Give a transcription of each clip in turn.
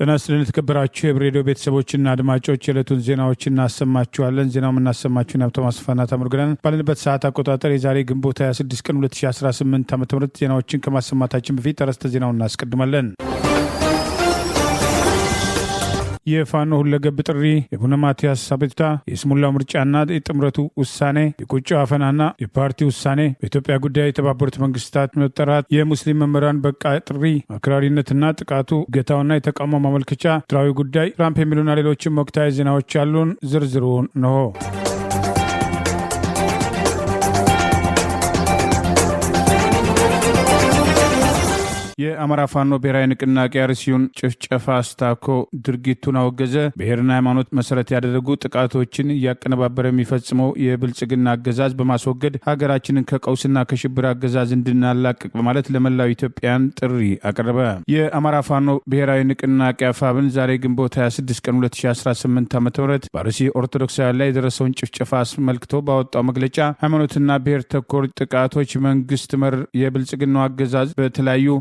ጤና ይስጥልን የተከበራችሁ የሬዲዮ ቤተሰቦችና አድማጮች የዕለቱን ዜናዎች እናሰማችኋለን። ዜናው የምናሰማችሁን ሀብታሙ አስፋና ተምርግረን ባለንበት ሰዓት አቆጣጠር የዛሬ ግንቦት 26 ቀን 2018 ዓ.ም ዜናዎችን ከማሰማታችን በፊት አርዕስተ ዜናውን እናስቀድማለን። የፋኖ ሁለገብ ጥሪ፣ የቡነ ማቲያስ አቤቱታ፣ የስሙላው ምርጫና የጥምረቱ ውሳኔ፣ የቁጭ አፈናና የፓርቲ ውሳኔ፣ በኢትዮጵያ ጉዳይ የተባበሩት መንግስታት መጠራት፣ የሙስሊም መምህራን በቃ ጥሪ፣ አክራሪነትና ጥቃቱ፣ እገታውና የተቃውሞ ማመልከቻ፣ ትራዊ ጉዳይ፣ ትራምፕ የሚሉና ሌሎችም ወቅታዊ ዜናዎች ያሉን ዝርዝሩን ነው። የአማራ ፋኖ ብሔራዊ ንቅናቄ አርሲውን ጭፍጨፋ አስታኮ ድርጊቱን አወገዘ። ብሔርና ሃይማኖት መሰረት ያደረጉ ጥቃቶችን እያቀነባበረ የሚፈጽመው የብልጽግና አገዛዝ በማስወገድ ሀገራችንን ከቀውስና ከሽብር አገዛዝ እንድናላቅቅ በማለት ለመላው ኢትዮጵያን ጥሪ አቀረበ። የአማራ ፋኖ ብሔራዊ ንቅናቄ አፋብን ዛሬ ግንቦት 26 ቀን 2018 ዓ.ም በአርሲ ኦርቶዶክሳውያን ላይ የደረሰውን ጭፍጨፋ አስመልክቶ ባወጣው መግለጫ ሃይማኖትና ብሔር ተኮር ጥቃቶች መንግስት መር የብልጽግናው አገዛዝ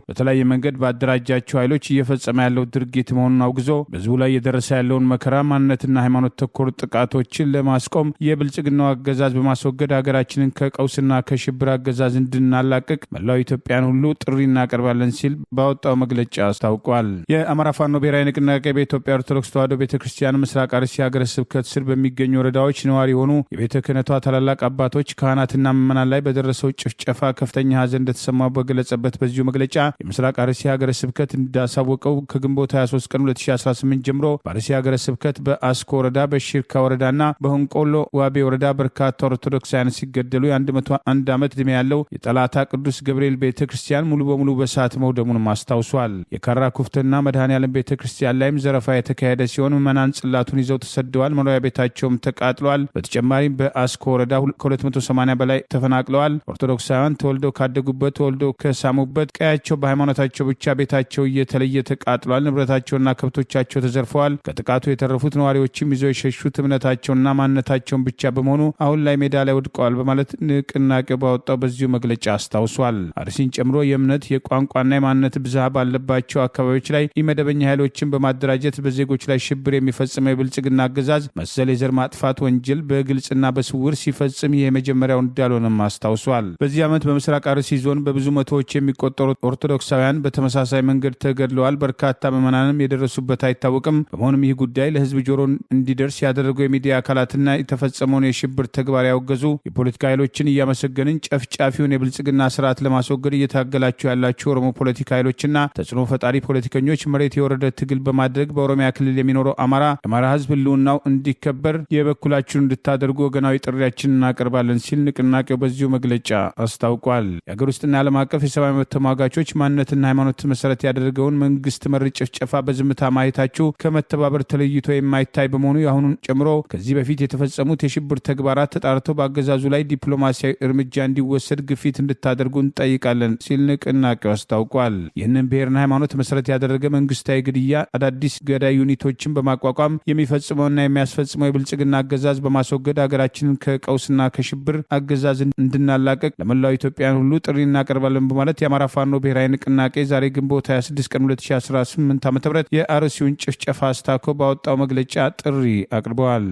በተለያየ መንገድ ባደራጃቸው ኃይሎች እየፈጸመ ያለው ድርጊት መሆኑን አውግዞ በህዝቡ ላይ የደረሰ ያለውን መከራ፣ ማንነትና ሃይማኖት ተኮር ጥቃቶችን ለማስቆም የብልጽግናው አገዛዝ በማስወገድ ሀገራችንን ከቀውስና ከሽብር አገዛዝ እንድናላቅቅ መላው ኢትዮጵያን ሁሉ ጥሪ እናቀርባለን ሲል ባወጣው መግለጫ አስታውቋል። የአማራ ፋኖ ብሔራዊ ንቅናቄ በኢትዮጵያ ኦርቶዶክስ ተዋሕዶ ቤተክርስቲያን ምስራቅ አርሲ ሀገረ ስብከት ስር በሚገኙ ወረዳዎች ነዋሪ የሆኑ የቤተ ክህነቷ ታላላቅ አባቶች፣ ካህናትና ምዕመናን ላይ በደረሰው ጭፍጨፋ ከፍተኛ ሐዘን እንደተሰማው በገለጸበት በዚሁ መግለጫ ምስራቅ አርሲ ሀገረ ስብከት እንዳሳወቀው ከግንቦት 23 ቀን 2018 ጀምሮ በአርሲ ሀገረ ስብከት በአስኮ ወረዳ፣ በሽርካ ወረዳና በሆንቆሎ ዋቤ ወረዳ በርካታ ኦርቶዶክሳውያን ሲገደሉ የ101 ዓመት ዕድሜ ያለው የጠላታ ቅዱስ ገብርኤል ቤተክርስቲያን ሙሉ በሙሉ በእሳት መውደሙንም አስታውሷል። የካራ ኩፍትና መድኃኔዓለም ቤተክርስቲያን ላይም ዘረፋ የተካሄደ ሲሆን ምዕመናን ጽላቱን ይዘው ተሰደዋል። መኖሪያ ቤታቸውም ተቃጥሏል። በተጨማሪም በአስኮ ወረዳ ከ280 በላይ ተፈናቅለዋል። ኦርቶዶክሳውያን ተወልደው ካደጉበት ተወልደው ከሳሙበት ቀያቸው በሃይማኖታቸው ብቻ ቤታቸው እየተለየ ተቃጥሏል። ንብረታቸውና ከብቶቻቸው ተዘርፈዋል። ከጥቃቱ የተረፉት ነዋሪዎችም ይዘው የሸሹት እምነታቸውና ማንነታቸውን ብቻ በመሆኑ አሁን ላይ ሜዳ ላይ ወድቀዋል በማለት ንቅናቄው ባወጣው በዚሁ መግለጫ አስታውሷል። አርሲን ጨምሮ የእምነት የቋንቋና የማንነት ብዝሃ ባለባቸው አካባቢዎች ላይ ኢመደበኛ ኃይሎችን በማደራጀት በዜጎች ላይ ሽብር የሚፈጽመው የብልጽግና አገዛዝ መሰል የዘር ማጥፋት ወንጀል በግልጽና በስውር ሲፈጽም ይህ የመጀመሪያው እንዳልሆነም አስታውሷል። በዚህ ዓመት በምስራቅ አርሲ ዞን በብዙ መቶዎች የሚቆጠሩ ኦርቶዶክሳውያን በተመሳሳይ መንገድ ተገድለዋል። በርካታ ምዕመናንም የደረሱበት አይታወቅም። በመሆኑም ይህ ጉዳይ ለህዝብ ጆሮ እንዲደርስ ያደረገው የሚዲያ አካላትና የተፈጸመውን የሽብር ተግባር ያወገዙ የፖለቲካ ኃይሎችን እያመሰገንን ጨፍጫፊውን የብልጽግና ስርዓት ለማስወገድ እየታገላችሁ ያላችሁ ኦሮሞ ፖለቲካ ኃይሎችና ተጽዕኖ ፈጣሪ ፖለቲከኞች መሬት የወረደ ትግል በማድረግ በኦሮሚያ ክልል የሚኖረው አማራ ህዝብ ህልውናው እንዲከበር የበኩላችሁን እንድታደርጉ ወገናዊ ጥሪያችንን እናቀርባለን ሲል ንቅናቄው በዚሁ መግለጫ አስታውቋል። የአገር ውስጥና ዓለም አቀፍ የሰብአዊ መብት ተሟጋቾች ማንነትና ሃይማኖት መሰረት ያደረገውን መንግስት መር ጭፍጨፋ በዝምታ ማየታችሁ ከመተባበር ተለይቶ የማይታይ በመሆኑ የአሁኑን ጨምሮ ከዚህ በፊት የተፈጸሙት የሽብር ተግባራት ተጣርተው በአገዛዙ ላይ ዲፕሎማሲያዊ እርምጃ እንዲወሰድ ግፊት እንድታደርጉ እንጠይቃለን ሲል ንቅናቄው አስታውቋል። ይህንን ብሔርና ሃይማኖት መሰረት ያደረገ መንግስታዊ ግድያ፣ አዳዲስ ገዳይ ዩኒቶችን በማቋቋም የሚፈጽመውና የሚያስፈጽመው የብልጽግና አገዛዝ በማስወገድ ሀገራችንን ከቀውስና ከሽብር አገዛዝ እንድናላቀቅ ለመላው ኢትዮጵያን ሁሉ ጥሪ እናቀርባለን በማለት የአማራ ፋኖ ብሔራዊ ንቅናቄ ዛሬ ግንቦት 26 ቀን 2018 ዓ.ም የአርሲውን ጭፍጨፋ አስታኮ ባወጣው መግለጫ ጥሪ አቅርበዋል።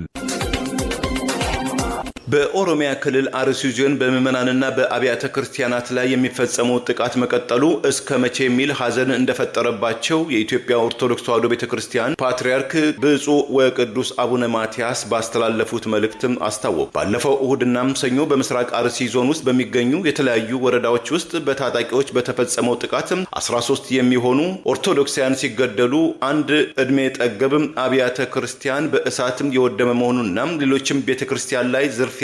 በኦሮሚያ ክልል አርሲ ዞን በምዕመናንና በአብያተ ክርስቲያናት ላይ የሚፈጸመው ጥቃት መቀጠሉ እስከ መቼ የሚል ሐዘን እንደፈጠረባቸው የኢትዮጵያ ኦርቶዶክስ ተዋሕዶ ቤተክርስቲያን ፓትርያርክ ብፁዕ ወቅዱስ አቡነ ማቲያስ ባስተላለፉት መልእክትም አስታወቁ። ባለፈው እሁድናም ሰኞ በምስራቅ አርሲ ዞን ውስጥ በሚገኙ የተለያዩ ወረዳዎች ውስጥ በታጣቂዎች በተፈጸመው ጥቃት 13 የሚሆኑ ኦርቶዶክሳውያን ሲገደሉ አንድ ዕድሜ ጠገብም አብያተ ክርስቲያን በእሳትም የወደመ መሆኑንና ሌሎችም ቤተክርስቲያን ላይ ዝርፊያና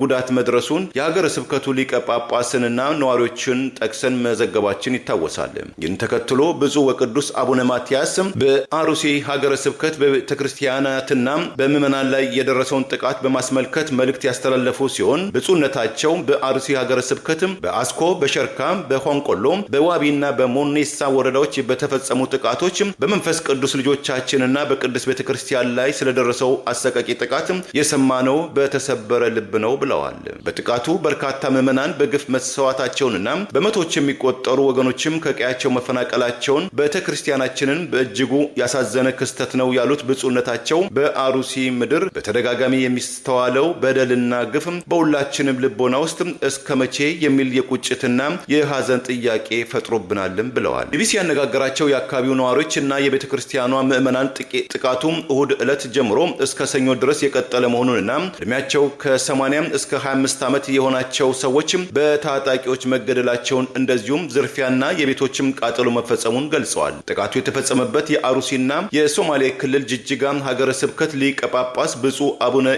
ጉዳት መድረሱን የሀገረ ስብከቱ ሊቀ ጳጳስንና ነዋሪዎችን ጠቅሰን መዘገባችን ይታወሳል። ይህን ተከትሎ ብፁዕ ወቅዱስ አቡነ ማቲያስ በአርሲ ሀገረ ስብከት በቤተክርስቲያናትና በምዕመናን ላይ የደረሰውን ጥቃት በማስመልከት መልእክት ያስተላለፉ ሲሆን ብፁዕነታቸው በአርሲ ሀገረ ስብከትም በአስኮ፣ በሸርካ፣ በሆንቆሎ፣ በዋቢና በሞኔሳ ወረዳዎች በተፈጸሙ ጥቃቶች በመንፈስ ቅዱስ ልጆቻችንና በቅዱስ ቤተክርስቲያን ላይ ስለደረሰው አሰቃቂ ጥቃት የሰማነው በተሰበረ ልብ ነው ብለዋል። በጥቃቱ በርካታ ምዕመናን በግፍ መሰዋታቸውንና በመቶዎች የሚቆጠሩ ወገኖችም ከቀያቸው መፈናቀላቸውን ቤተክርስቲያናችንን በእጅጉ ያሳዘነ ክስተት ነው ያሉት ብፁዕነታቸው በአሩሲ ምድር በተደጋጋሚ የሚስተዋለው በደልና ግፍ በሁላችንም ልቦና ውስጥ እስከ መቼ የሚል የቁጭትና የሐዘን ጥያቄ ፈጥሮብናልም ብለዋል። ቢቢሲ ያነጋገራቸው የአካባቢው ነዋሪዎችና የቤተክርስቲያኗ ምዕመናን ጥቃቱ እሁድ ዕለት ጀምሮ እስከ ሰኞ ድረስ የቀጠለ መሆኑንና እድሜያቸው ከ80 እስከ 25 ዓመት የሆናቸው ሰዎች በታጣቂዎች መገደላቸውን እንደዚሁም ዝርፊያና የቤቶችም ቃጠሎ መፈጸሙን ገልጸዋል። ጥቃቱ የተፈጸመበት የአሩሲና የሶማሌ ክልል ጅጅጋ ሀገረ ስብከት ሊቀ ጳጳስ ብፁዕ አቡነ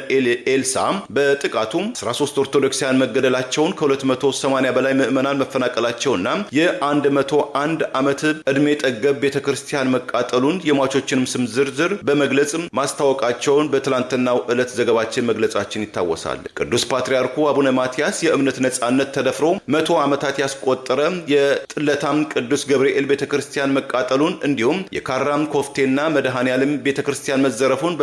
ኤልሳ በጥቃቱ 13 ኦርቶዶክሳውያን መገደላቸውን ከ280 በላይ ምዕመናን መፈናቀላቸውና የ101 ዓመት ዕድሜ ጠገብ ቤተክርስቲያን መቃጠሉን የሟቾችንም ስም ዝርዝር በመግለጽ ማስታወቃቸውን በትላንትናው ዕለት ዘገባችን መግለጻችን ይታወሳል። ቅዱስ ፓትርያርኩ አቡነ ማትያስ የእምነት ነጻነት ተደፍሮ 100 ዓመታት ያስቆጠረ የጥለታም ቅዱስ ገብርኤል ቤተክርስቲያን መቃጠሉን እንዲሁም የካራም ኮፍቴና መድኃኔዓለም ቤተክርስቲያን መዘረፉን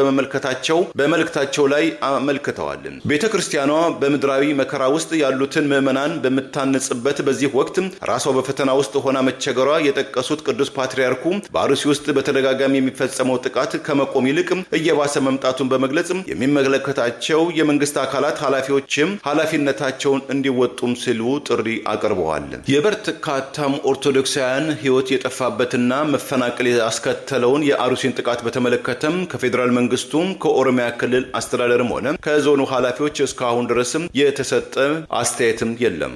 በመልእክታቸው ላይ አመልክተዋል። ቤተክርስቲያኗ በምድራዊ መከራ ውስጥ ያሉትን ምዕመናን በምታነጽበት በዚህ ወቅት ራሷ በፈተና ውስጥ ሆና መቸገሯ የጠቀሱት ቅዱስ ፓትርያርኩ በአሩሲ ውስጥ በተደጋጋሚ የሚፈጸመው ጥቃት ከመቆም ይልቅ እየባሰ መምጣቱን በመግለጽ የሚመለከታቸው የመንግስት አካላት ኃላፊዎችም ኃላፊነታቸውን እንዲወጡም ሲሉ ጥሪ አቅርበዋል። የበርካታም ኦርቶዶክሳውያን ሕይወት የጠፋበትና መፈናቀል ያስከተለውን የአሩሲን ጥቃት በተመለከተም ከፌዴራል መንግስቱም ከኦሮሚያ ክልል አስተዳደርም ሆነ ከዞኑ ኃላፊዎች እስካሁን ድረስም የተሰጠ አስተያየትም የለም።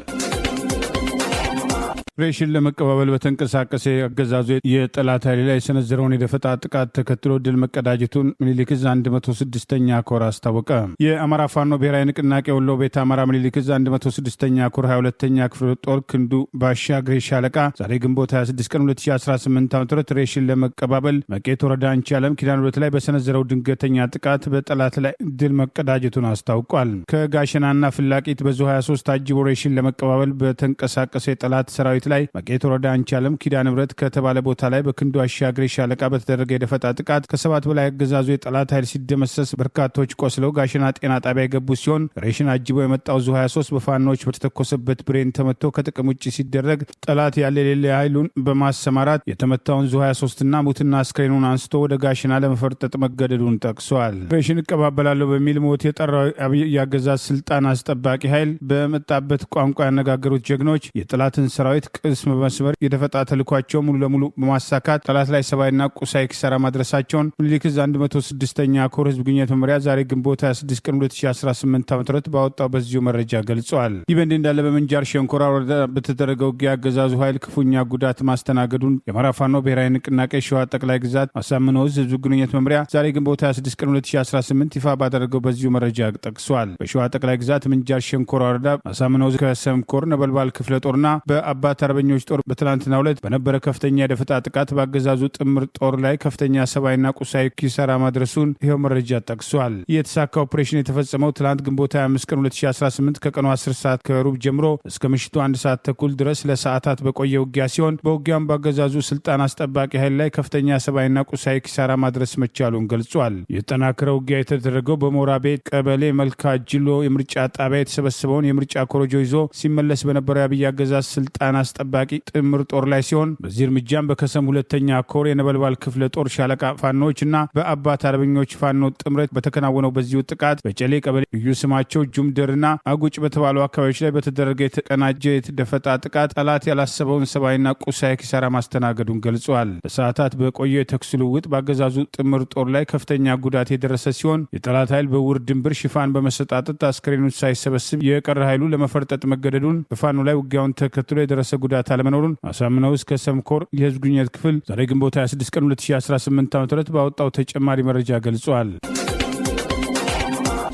ሬሽን ለመቀባበል በተንቀሳቀሰ አገዛዙ የጠላት ኃይል ላይ የሰነዘረውን የደፈጣ ጥቃት ተከትሎ ድል መቀዳጀቱን ምኒልክ ዕዝ 106ኛ ኮር አስታወቀ። የአማራ ፋኖ ብሔራዊ ንቅናቄ ወሎ ቤት አማራ ምኒልክ ዕዝ 106ኛ ኮር 22ኛ ክፍለ ጦር ክንዱ ባሻ ግሬ ሻለቃ ዛሬ ግንቦት 26 ቀን 2018 ዓ.ም ሬሽን ለመቀባበል መቄት ወረዳ አንቺ ዓለም ኪዳነ ምሕረት ላይ በሰነዘረው ድንገተኛ ጥቃት በጠላት ላይ ድል መቀዳጀቱን አስታውቋል። ከጋሸናና ፍላቂት በዙ 23 ታጅቦ ሬሽን ለመቀባበል በተንቀሳቀሰ የጠላት ሰራዊት ላይ መቄት ወረዳ አንቺ ዓለም ኪዳነ ምሕረት ከተባለ ቦታ ላይ በክንዱ አሻግሬ ሻለቃ በተደረገ የደፈጣ ጥቃት ከ7 በላይ አገዛዙ የጠላት ኃይል ሲደመሰስ በርካቶች ቆስለው ጋሸና ጤና ጣቢያ የገቡ ሲሆን ሬሽን አጅቦ የመጣው ዙ 23 በፋኖች በተተኮሰበት ብሬን ተመቶ ከጥቅም ውጭ ሲደረግ ጠላት ያለ የሌለ ኃይሉን በማሰማራት የተመታውን ዙ 23ና ሙትና አስክሬኑን አንስቶ ወደ ጋሸና ለመፈርጠጥ መገደዱን ጠቅሷል። ሬሽን እቀባበላለሁ በሚል ሞት የጠራው አብይ የአገዛዝ ስልጣን አስጠባቂ ኃይል በመጣበት ቋንቋ ያነጋገሩት ጀግኖች የጠላትን ሰራዊት ቅስም በመስበር የደፈጣ ተልኳቸው ሙሉ ለሙሉ በማሳካት ጠላት ላይ ሰብአዊና ቁሳዊ ኪሳራ ማድረሳቸውን ምኒልክ ዕዝ 106ኛ ኮር ህዝብ ግንኙነት መምሪያ ዛሬ ግንቦት 26 ቀን 2018 ዓ.ም ባወጣው በዚሁ መረጃ ገልጿል። ይህ በእንዲህ እንዳለ በምንጃር ሸንኮራ ወረዳ በተደረገው ውጊያ አገዛዙ ኃይል ክፉኛ ጉዳት ማስተናገዱን የአማራ ፋኖ ብሔራዊ ንቅናቄ ሸዋ ጠቅላይ ግዛት አሳምነው ዕዝ ህዝብ ግንኙነት መምሪያ ዛሬ ግንቦት 26 ቀን 2018 ይፋ ባደረገው በዚሁ መረጃ ጠቅሷል። በሸዋ ጠቅላይ ግዛት ምንጃር ሸንኮራ ወረዳ አሳምነው ዕዝ ከሰምኮር ነበልባል ክፍለ ጦርና በአባት አርበኞች ጦር በትላንትናው ዕለት በነበረ ከፍተኛ የደፈጣ ጥቃት በአገዛዙ ጥምር ጦር ላይ ከፍተኛ ሰብአዊና ቁሳዊ ኪሳራ ማድረሱን ይኸው መረጃ ጠቅሷል። የተሳካ ኦፕሬሽን የተፈጸመው ትላንት ግንቦት 25 ቀን 2018 ከቀኑ 10 ሰዓት ከሩብ ጀምሮ እስከ ምሽቱ 1 ሰዓት ተኩል ድረስ ለሰዓታት በቆየ ውጊያ ሲሆን በውጊያም በአገዛዙ ስልጣን አስጠባቂ ኃይል ላይ ከፍተኛ ሰብአዊና ቁሳዊ ኪሳራ ማድረስ መቻሉን ገልጿል። የተጠናከረ ውጊያ የተደረገው በሞራ ቤት ቀበሌ መልካ ጅሎ የምርጫ ጣቢያ የተሰበሰበውን የምርጫ ኮሮጆ ይዞ ሲመለስ በነበረው የአብይ አገዛዝ ስልጣን አስጠባቂ ጥምር ጦር ላይ ሲሆን በዚህ እርምጃም በከሰም 2ኛ ኮር የነበልባል ክፍለ ጦር ሻለቃ ፋኖች እና በአባት አርበኞች ፋኖ ጥምረት በተከናወነው በዚሁ ጥቃት በጨሌ ቀበሌ ልዩ ስማቸው ጁምደርና አጉጭ በተባሉ አካባቢዎች ላይ በተደረገ የተቀናጀ የደፈጣ ጥቃት ጠላት ያላሰበውን ሰብአዊና ቁሳዊ ኪሳራ ማስተናገዱን ገልጿል። በሰዓታት በቆየው የተኩስ ልውውጥ በአገዛዙ ጥምር ጦር ላይ ከፍተኛ ጉዳት የደረሰ ሲሆን የጠላት ኃይል በውር ድንብር ሽፋን በመሰጣጠት አስክሬኖች ሳይሰበስብ የቀረ ኃይሉ ለመፈርጠጥ መገደዱን በፋኖ ላይ ውጊያውን ተከትሎ የደረሰ ጉዳት አለመኖሩን አሳምነው ዕዝ ከሰምኮር የህዝብ ግንኙነት ክፍል ዛሬ ግንቦት 26 ቀን 2018 ዓ.ም ባወጣው ተጨማሪ መረጃ ገልጿል።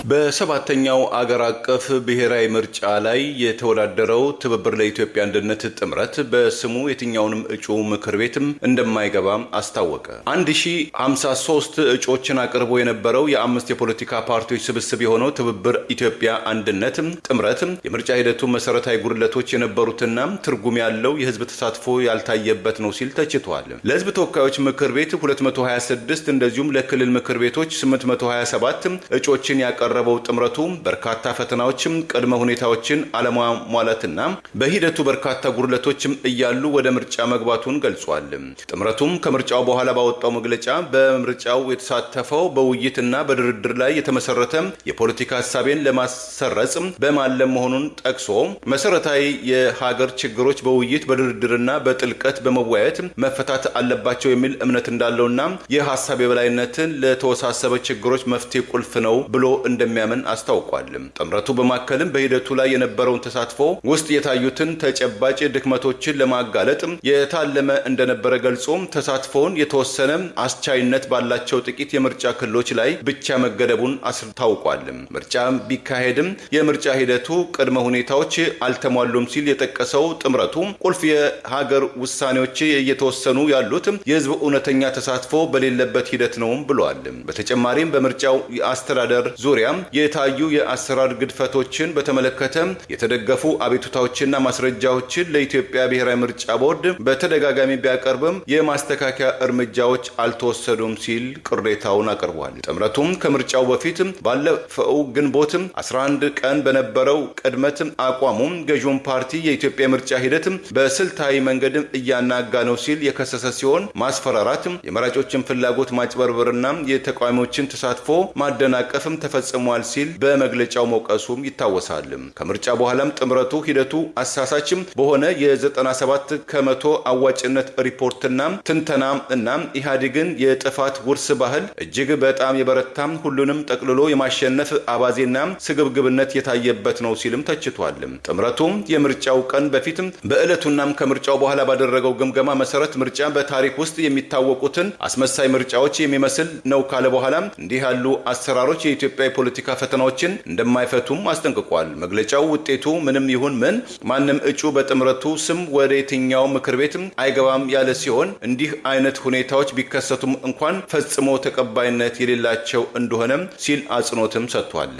በሰባተኛው አገር አቀፍ ብሔራዊ ምርጫ ላይ የተወዳደረው ትብብር ለኢትዮጵያ አንድነት ጥምረት በስሙ የትኛውንም እጩ ምክር ቤትም እንደማይገባ አስታወቀ። 1053 እጩዎችን አቅርቦ የነበረው የአምስት የፖለቲካ ፓርቲዎች ስብስብ የሆነው ትብብር ኢትዮጵያ አንድነት ጥምረት የምርጫ ሂደቱ መሰረታዊ ጉድለቶች የነበሩትና ትርጉም ያለው የህዝብ ተሳትፎ ያልታየበት ነው ሲል ተችቷል። ለህዝብ ተወካዮች ምክር ቤት 226 እንደዚሁም ለክልል ምክር ቤቶች 827 እጩዎችን ያቀረ ያቀረበው ጥምረቱ በርካታ ፈተናዎችም ቅድመ ሁኔታዎችን አለማሟላትና በሂደቱ በርካታ ጉድለቶችም እያሉ ወደ ምርጫ መግባቱን ገልጿል። ጥምረቱም ከምርጫው በኋላ ባወጣው መግለጫ በምርጫው የተሳተፈው በውይይትና በድርድር ላይ የተመሰረተ የፖለቲካ ሐሳቤን ለማሰረጽ በማለም መሆኑን ጠቅሶ መሰረታዊ የሀገር ችግሮች በውይይት በድርድርና በጥልቀት በመወያየት መፈታት አለባቸው የሚል እምነት እንዳለውና የሐሳብ የበላይነትን ለተወሳሰበ ችግሮች መፍትሄ ቁልፍ ነው ብሎ እንደሚያምን አስታውቋል። ጥምረቱ በማከልም በሂደቱ ላይ የነበረውን ተሳትፎ ውስጥ የታዩትን ተጨባጭ ድክመቶችን ለማጋለጥ የታለመ እንደነበረ ገልጾ ተሳትፎውን የተወሰነ አስቻይነት ባላቸው ጥቂት የምርጫ ክልሎች ላይ ብቻ መገደቡን አስታውቋል። ምርጫ ቢካሄድም የምርጫ ሂደቱ ቅድመ ሁኔታዎች አልተሟሉም ሲል የጠቀሰው ጥምረቱ ቁልፍ የሀገር ውሳኔዎች እየተወሰኑ ያሉት የህዝብ እውነተኛ ተሳትፎ በሌለበት ሂደት ነው ብሏል። በተጨማሪም በምርጫው የአስተዳደር ዙሪያ የታዩ የአሰራር ግድፈቶችን በተመለከተ የተደገፉ አቤቱታዎችና ማስረጃዎችን ለኢትዮጵያ ብሔራዊ ምርጫ ቦርድ በተደጋጋሚ ቢያቀርብም የማስተካከያ እርምጃዎች አልተወሰዱም ሲል ቅሬታውን አቅርቧል። ጥምረቱም ከምርጫው በፊት ባለፈው ግንቦት 11 ቀን በነበረው ቅድመት አቋሙ ገዢውን ፓርቲ የኢትዮጵያ ምርጫ ሂደት በስልታዊ መንገድ እያናጋ ነው ሲል የከሰሰ ሲሆን ማስፈራራት፣ የመራጮችን ፍላጎት ማጭበርበርና የተቃዋሚዎችን ተሳትፎ ማደናቀፍም ተፈጽሟል ሲል በመግለጫው መውቀሱም ይታወሳል። ከምርጫ በኋላም ጥምረቱ ሂደቱ አሳሳችም በሆነ የ97 ከመቶ አዋጭነት ሪፖርትና ትንተና እና ኢህአዴግን የጥፋት ውርስ ባህል እጅግ በጣም የበረታም ሁሉንም ጠቅልሎ የማሸነፍ አባዜና ስግብግብነት የታየበት ነው ሲልም ተችቷል። ጥምረቱም የምርጫው ቀን በፊትም በዕለቱናም ከምርጫው በኋላ ባደረገው ግምገማ መሰረት ምርጫ በታሪክ ውስጥ የሚታወቁትን አስመሳይ ምርጫዎች የሚመስል ነው ካለ በኋላ እንዲህ ያሉ አሰራሮች የኢትዮጵያ የፖለቲካ ፈተናዎችን እንደማይፈቱም አስጠንቅቋል። መግለጫው ውጤቱ ምንም ይሁን ምን ማንም እጩ በጥምረቱ ስም ወደ የትኛው ምክር ቤት አይገባም ያለ ሲሆን እንዲህ አይነት ሁኔታዎች ቢከሰቱም እንኳን ፈጽሞ ተቀባይነት የሌላቸው እንደሆነ ሲል አጽንኦትም ሰጥቷል።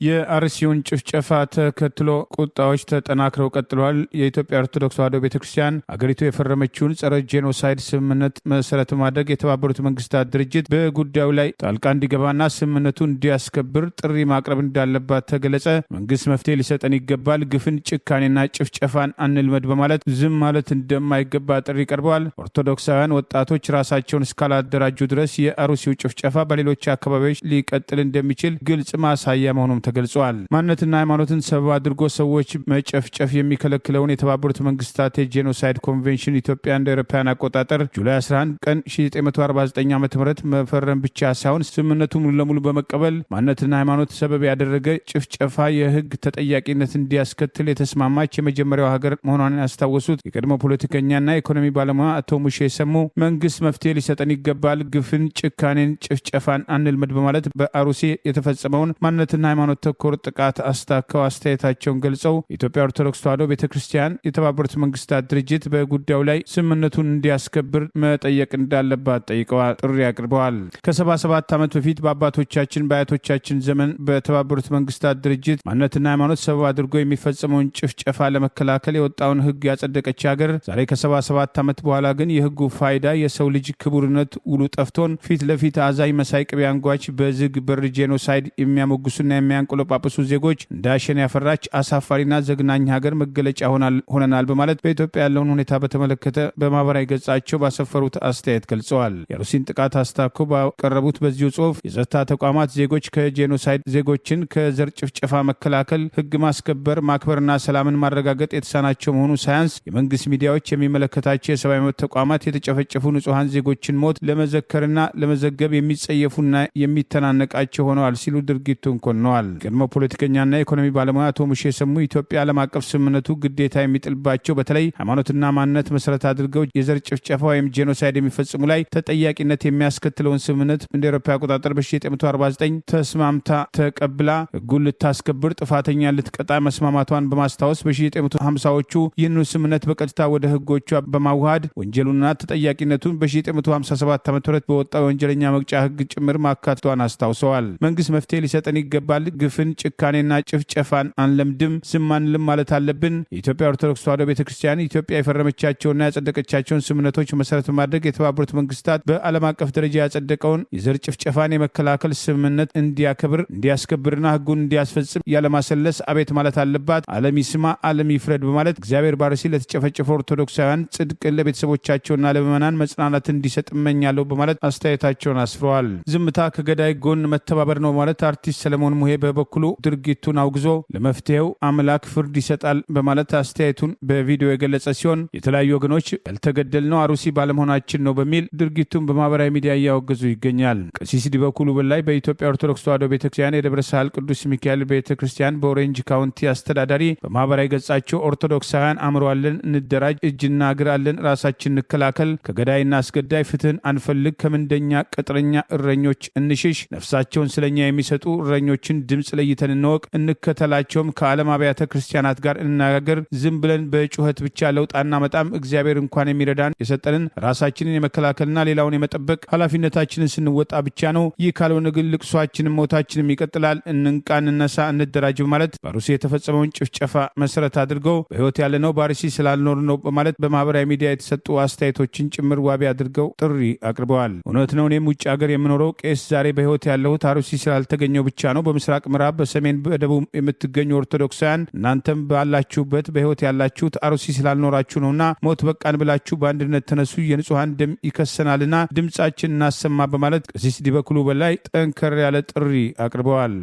የአርሲውን ጭፍጨፋ ተከትሎ ቁጣዎች ተጠናክረው ቀጥለዋል። የኢትዮጵያ ኦርቶዶክስ ተዋሕዶ ቤተክርስቲያን አገሪቱ የፈረመችውን ጸረ ጄኖሳይድ ስምምነት መሰረት ማድረግ የተባበሩት መንግስታት ድርጅት በጉዳዩ ላይ ጣልቃ እንዲገባና ስምምነቱ እንዲያስከብር ጥሪ ማቅረብ እንዳለባት ተገለጸ። መንግስት መፍትሄ ሊሰጠን ይገባል፣ ግፍን፣ ጭካኔና ጭፍጨፋን አንልመድ በማለት ዝም ማለት እንደማይገባ ጥሪ ቀርበዋል። ኦርቶዶክሳውያን ወጣቶች ራሳቸውን እስካላደራጁ ድረስ የአርሲው ጭፍጨፋ በሌሎች አካባቢዎች ሊቀጥል እንደሚችል ግልጽ ማሳያ መሆኑም ተገልጿል። ማንነትና ሃይማኖትን ሰበብ አድርጎ ሰዎች መጨፍጨፍ የሚከለክለውን የተባበሩት መንግስታት የጄኖሳይድ ኮንቬንሽን ኢትዮጵያ እንደ አውሮፓውያን አቆጣጠር ጁላይ 11 ቀን 1949 ዓ.ም መፈረም ብቻ ሳይሆን ስምምነቱን ሙሉ ለሙሉ በመቀበል ማንነትና ሃይማኖት ሰበብ ያደረገ ጭፍጨፋ የህግ ተጠያቂነት እንዲያስከትል የተስማማች የመጀመሪያው ሀገር መሆኗን ያስታወሱት የቀድሞ ፖለቲከኛና የኢኮኖሚ ባለሙያ አቶ ሙሼ ሰሙ መንግስት መፍትሄ ሊሰጠን ይገባል፣ ግፍን፣ ጭካኔን፣ ጭፍጨፋን አንልመድ በማለት በአርሲ የተፈጸመውን ማንነትና ሃይማኖት ተኮር ጥቃት አስታከው አስተያየታቸውን ገልጸው የኢትዮጵያ ኦርቶዶክስ ተዋሕዶ ቤተክርስቲያን የተባበሩት መንግስታት ድርጅት በጉዳዩ ላይ ስምምነቱን እንዲያስከብር መጠየቅ እንዳለባት ጠይቀዋል፣ ጥሪ አቅርበዋል። ከ77 ዓመት በፊት በአባቶቻችን በአያቶቻችን ዘመን በተባበሩት መንግስታት ድርጅት ማንነትና ሃይማኖት ሰበብ አድርጎ የሚፈጸመውን ጭፍጨፋ ለመከላከል የወጣውን ህግ ያጸደቀች ሀገር ዛሬ ከ77 ዓመት በኋላ ግን የህጉ ፋይዳ የሰው ልጅ ክቡርነት ውሉ ጠፍቶን ፊት ለፊት አዛኝ መሳይ ቅቤ አንጓች በዝግ በር ጄኖሳይድ የሚያሞግሱና የሚያንቆለጳጵሱ ዜጎች እንዳሸን ያፈራች አሳፋሪና ዘግናኝ ሀገር መገለጫ ሆነናል በማለት በኢትዮጵያ ያለውን ሁኔታ በተመለከተ በማህበራዊ ገጻቸው ባሰፈሩት አስተያየት ገልጸዋል። የአርሲን ጥቃት አስታኮ ባቀረቡት በዚሁ ጽሁፍ የጸጥታ ተቋማት ዜጎች ከጄኖሳይድ ዜጎችን ከዘር ጭፍጨፋ መከላከል፣ ህግ ማስከበር፣ ማክበርና ሰላምን ማረጋገጥ የተሳናቸው መሆኑ ሳያንስ የመንግስት ሚዲያዎች የሚመለከታቸው የሰብአዊ መብት ተቋማት የተጨፈጨፉ ንጹሐን ዜጎችን ሞት ለመዘከርና ለመዘገብ የሚጸየፉና የሚተናነቃቸው ሆነዋል ሲሉ ድርጊቱን ኮንነዋል። ቀድሞ ፖለቲከኛና የኢኮኖሚ ባለሙያ አቶ ሙሼ ሰሙ ኢትዮጵያ ዓለም አቀፍ ስምምነቱ ግዴታ የሚጥልባቸው በተለይ ሃይማኖትና ማንነት መሰረት አድርገው የዘር ጭፍጨፋ ወይም ጄኖሳይድ የሚፈጽሙ ላይ ተጠያቂነት የሚያስከትለውን ስምምነት እንደ አውሮፓ አቆጣጠር በ1949 ተስማምታ ተቀብላ ህጉን ልታስከብር ጥፋተኛ ልትቀጣ መስማማቷን በማስታወስ በ1950ዎቹ ይህንን ስምምነት በቀጥታ ወደ ህጎቿ በማዋሃድ ወንጀሉንና ተጠያቂነቱን በ1957 ዓ.ም በወጣው የወንጀለኛ መቅጫ ህግ ጭምር ማካተቷን አስታውሰዋል። መንግስት መፍትሄ ሊሰጠን ይገባል፣ ግፍን፣ ጭካኔና ጭፍጨፋን አንለምድም፣ ዝም አንልም ማለት አለብን። የኢትዮጵያ ኦርቶዶክስ ተዋሕዶ ቤተክርስቲያን ኢትዮጵያ የፈረመቻቸውና ያጸደቀቻቸውን ስምምነቶች መሰረት በማድረግ የተባበሩት መንግስታት በዓለም አቀፍ ደረጃ ያጸደቀውን የዘር ጭፍጨፋን የመከላከል ስምምነት እንዲያከብር፣ እንዲያስከብርና ህጉን እንዲያስፈጽም ያለማሰለስ አቤት ማለት አለባት። ዓለም ይስማ፣ ዓለም ይፍረድ በማለት እግዚአብሔር ባርሲ ለተጨፈጨፈ ኦርቶዶክሳውያን ጽድቅ፣ ለቤተሰቦቻቸውና ለምዕመናን መጽናናት እንዲሰጥ እመኛለሁ በማለት አስተያየታቸውን አስፍረዋል። ዝምታ ከገዳይ ጎን መተባበር ነው ማለት አርቲስት ሰለሞን ሙሄ በበኩሉ ድርጊቱን አውግዞ ለመፍትሄው አምላክ ፍርድ ይሰጣል በማለት አስተያየቱን በቪዲዮ የገለጸ ሲሆን የተለያዩ ወገኖች ያልተገደልነው አሩሲ ባለመሆናችን ነው በሚል ድርጊቱን በማህበራዊ ሚዲያ እያወገዙ ይገኛል። ቀሲስ ዲበኩሉ በላይ በኢትዮጵያ ኦርቶዶክስ ተዋሕዶ ቤተክርስቲያን የደብረ ሳህል ቅዱስ ሚካኤል ቤተክርስቲያን በኦሬንጅ ካውንቲ አስተዳዳሪ በማህበራዊ ገጻቸው ኦርቶዶክሳውያን አምረዋለን፣ እንደራጅ፣ እጅና እግር አለን፣ ራሳችን እንከላከል፣ ከገዳይና አስገዳይ ፍትህን አንፈልግ፣ ከምንደኛ ቅጥረኛ እረኞች እንሽሽ፣ ነፍሳቸውን ስለኛ የሚሰጡ እረኞችን ድምፅ ለይተን እንወቅ፣ እንከተላቸውም፣ ከዓለም አብያተ ክርስቲያናት ጋር እንነጋገር፣ ዝም ብለን በጩኸት ብቻ ለውጥ አናመጣም፣ እግዚአብሔር እንኳን የሚረዳን የሰጠንን ራሳችንን የመከላከልና ሌላውን የመጠበቅ ኃላፊነታችንን ስንወጣ ብቻ ነው። ይህ ካልሆነ ግን ልቅሷችንም ሞታችንም ይቀጥላል። እንንቃ፣ እንነሳ፣ እንደራጅ በማለት በአሩሲ የተፈጸመውን ጭፍጨፋ መሰረት አድርገው በህይወት ያለነው በአርሲ ስላልኖር ነው በማለት በማህበራዊ ሚዲያ የተሰጡ አስተያየቶችን ጭምር ዋቢ አድርገው ጥሪ አቅርበዋል። እውነት ነው፣ እኔም ውጭ ሀገር የምኖረው ቄስ ዛሬ በህይወት ያለሁት አሩሲ ስላልተገኘው ብቻ ነው። በምስራቅ ምዕራብ፣ በሰሜን፣ በደቡብ የምትገኙ ኦርቶዶክሳውያን እናንተም ባላችሁበት በህይወት ያላችሁት አሩሲ ስላልኖራችሁ ነውና ሞት በቃን ብላችሁ በአንድነት ተነሱ፣ የንጹሐን ደም ይከሰናልና ድምጻችን እናሰማ በማለት ቀሲስ ዲበኩሉ በላይ ጠንከር ያለ ጥሪ አቅርበዋል።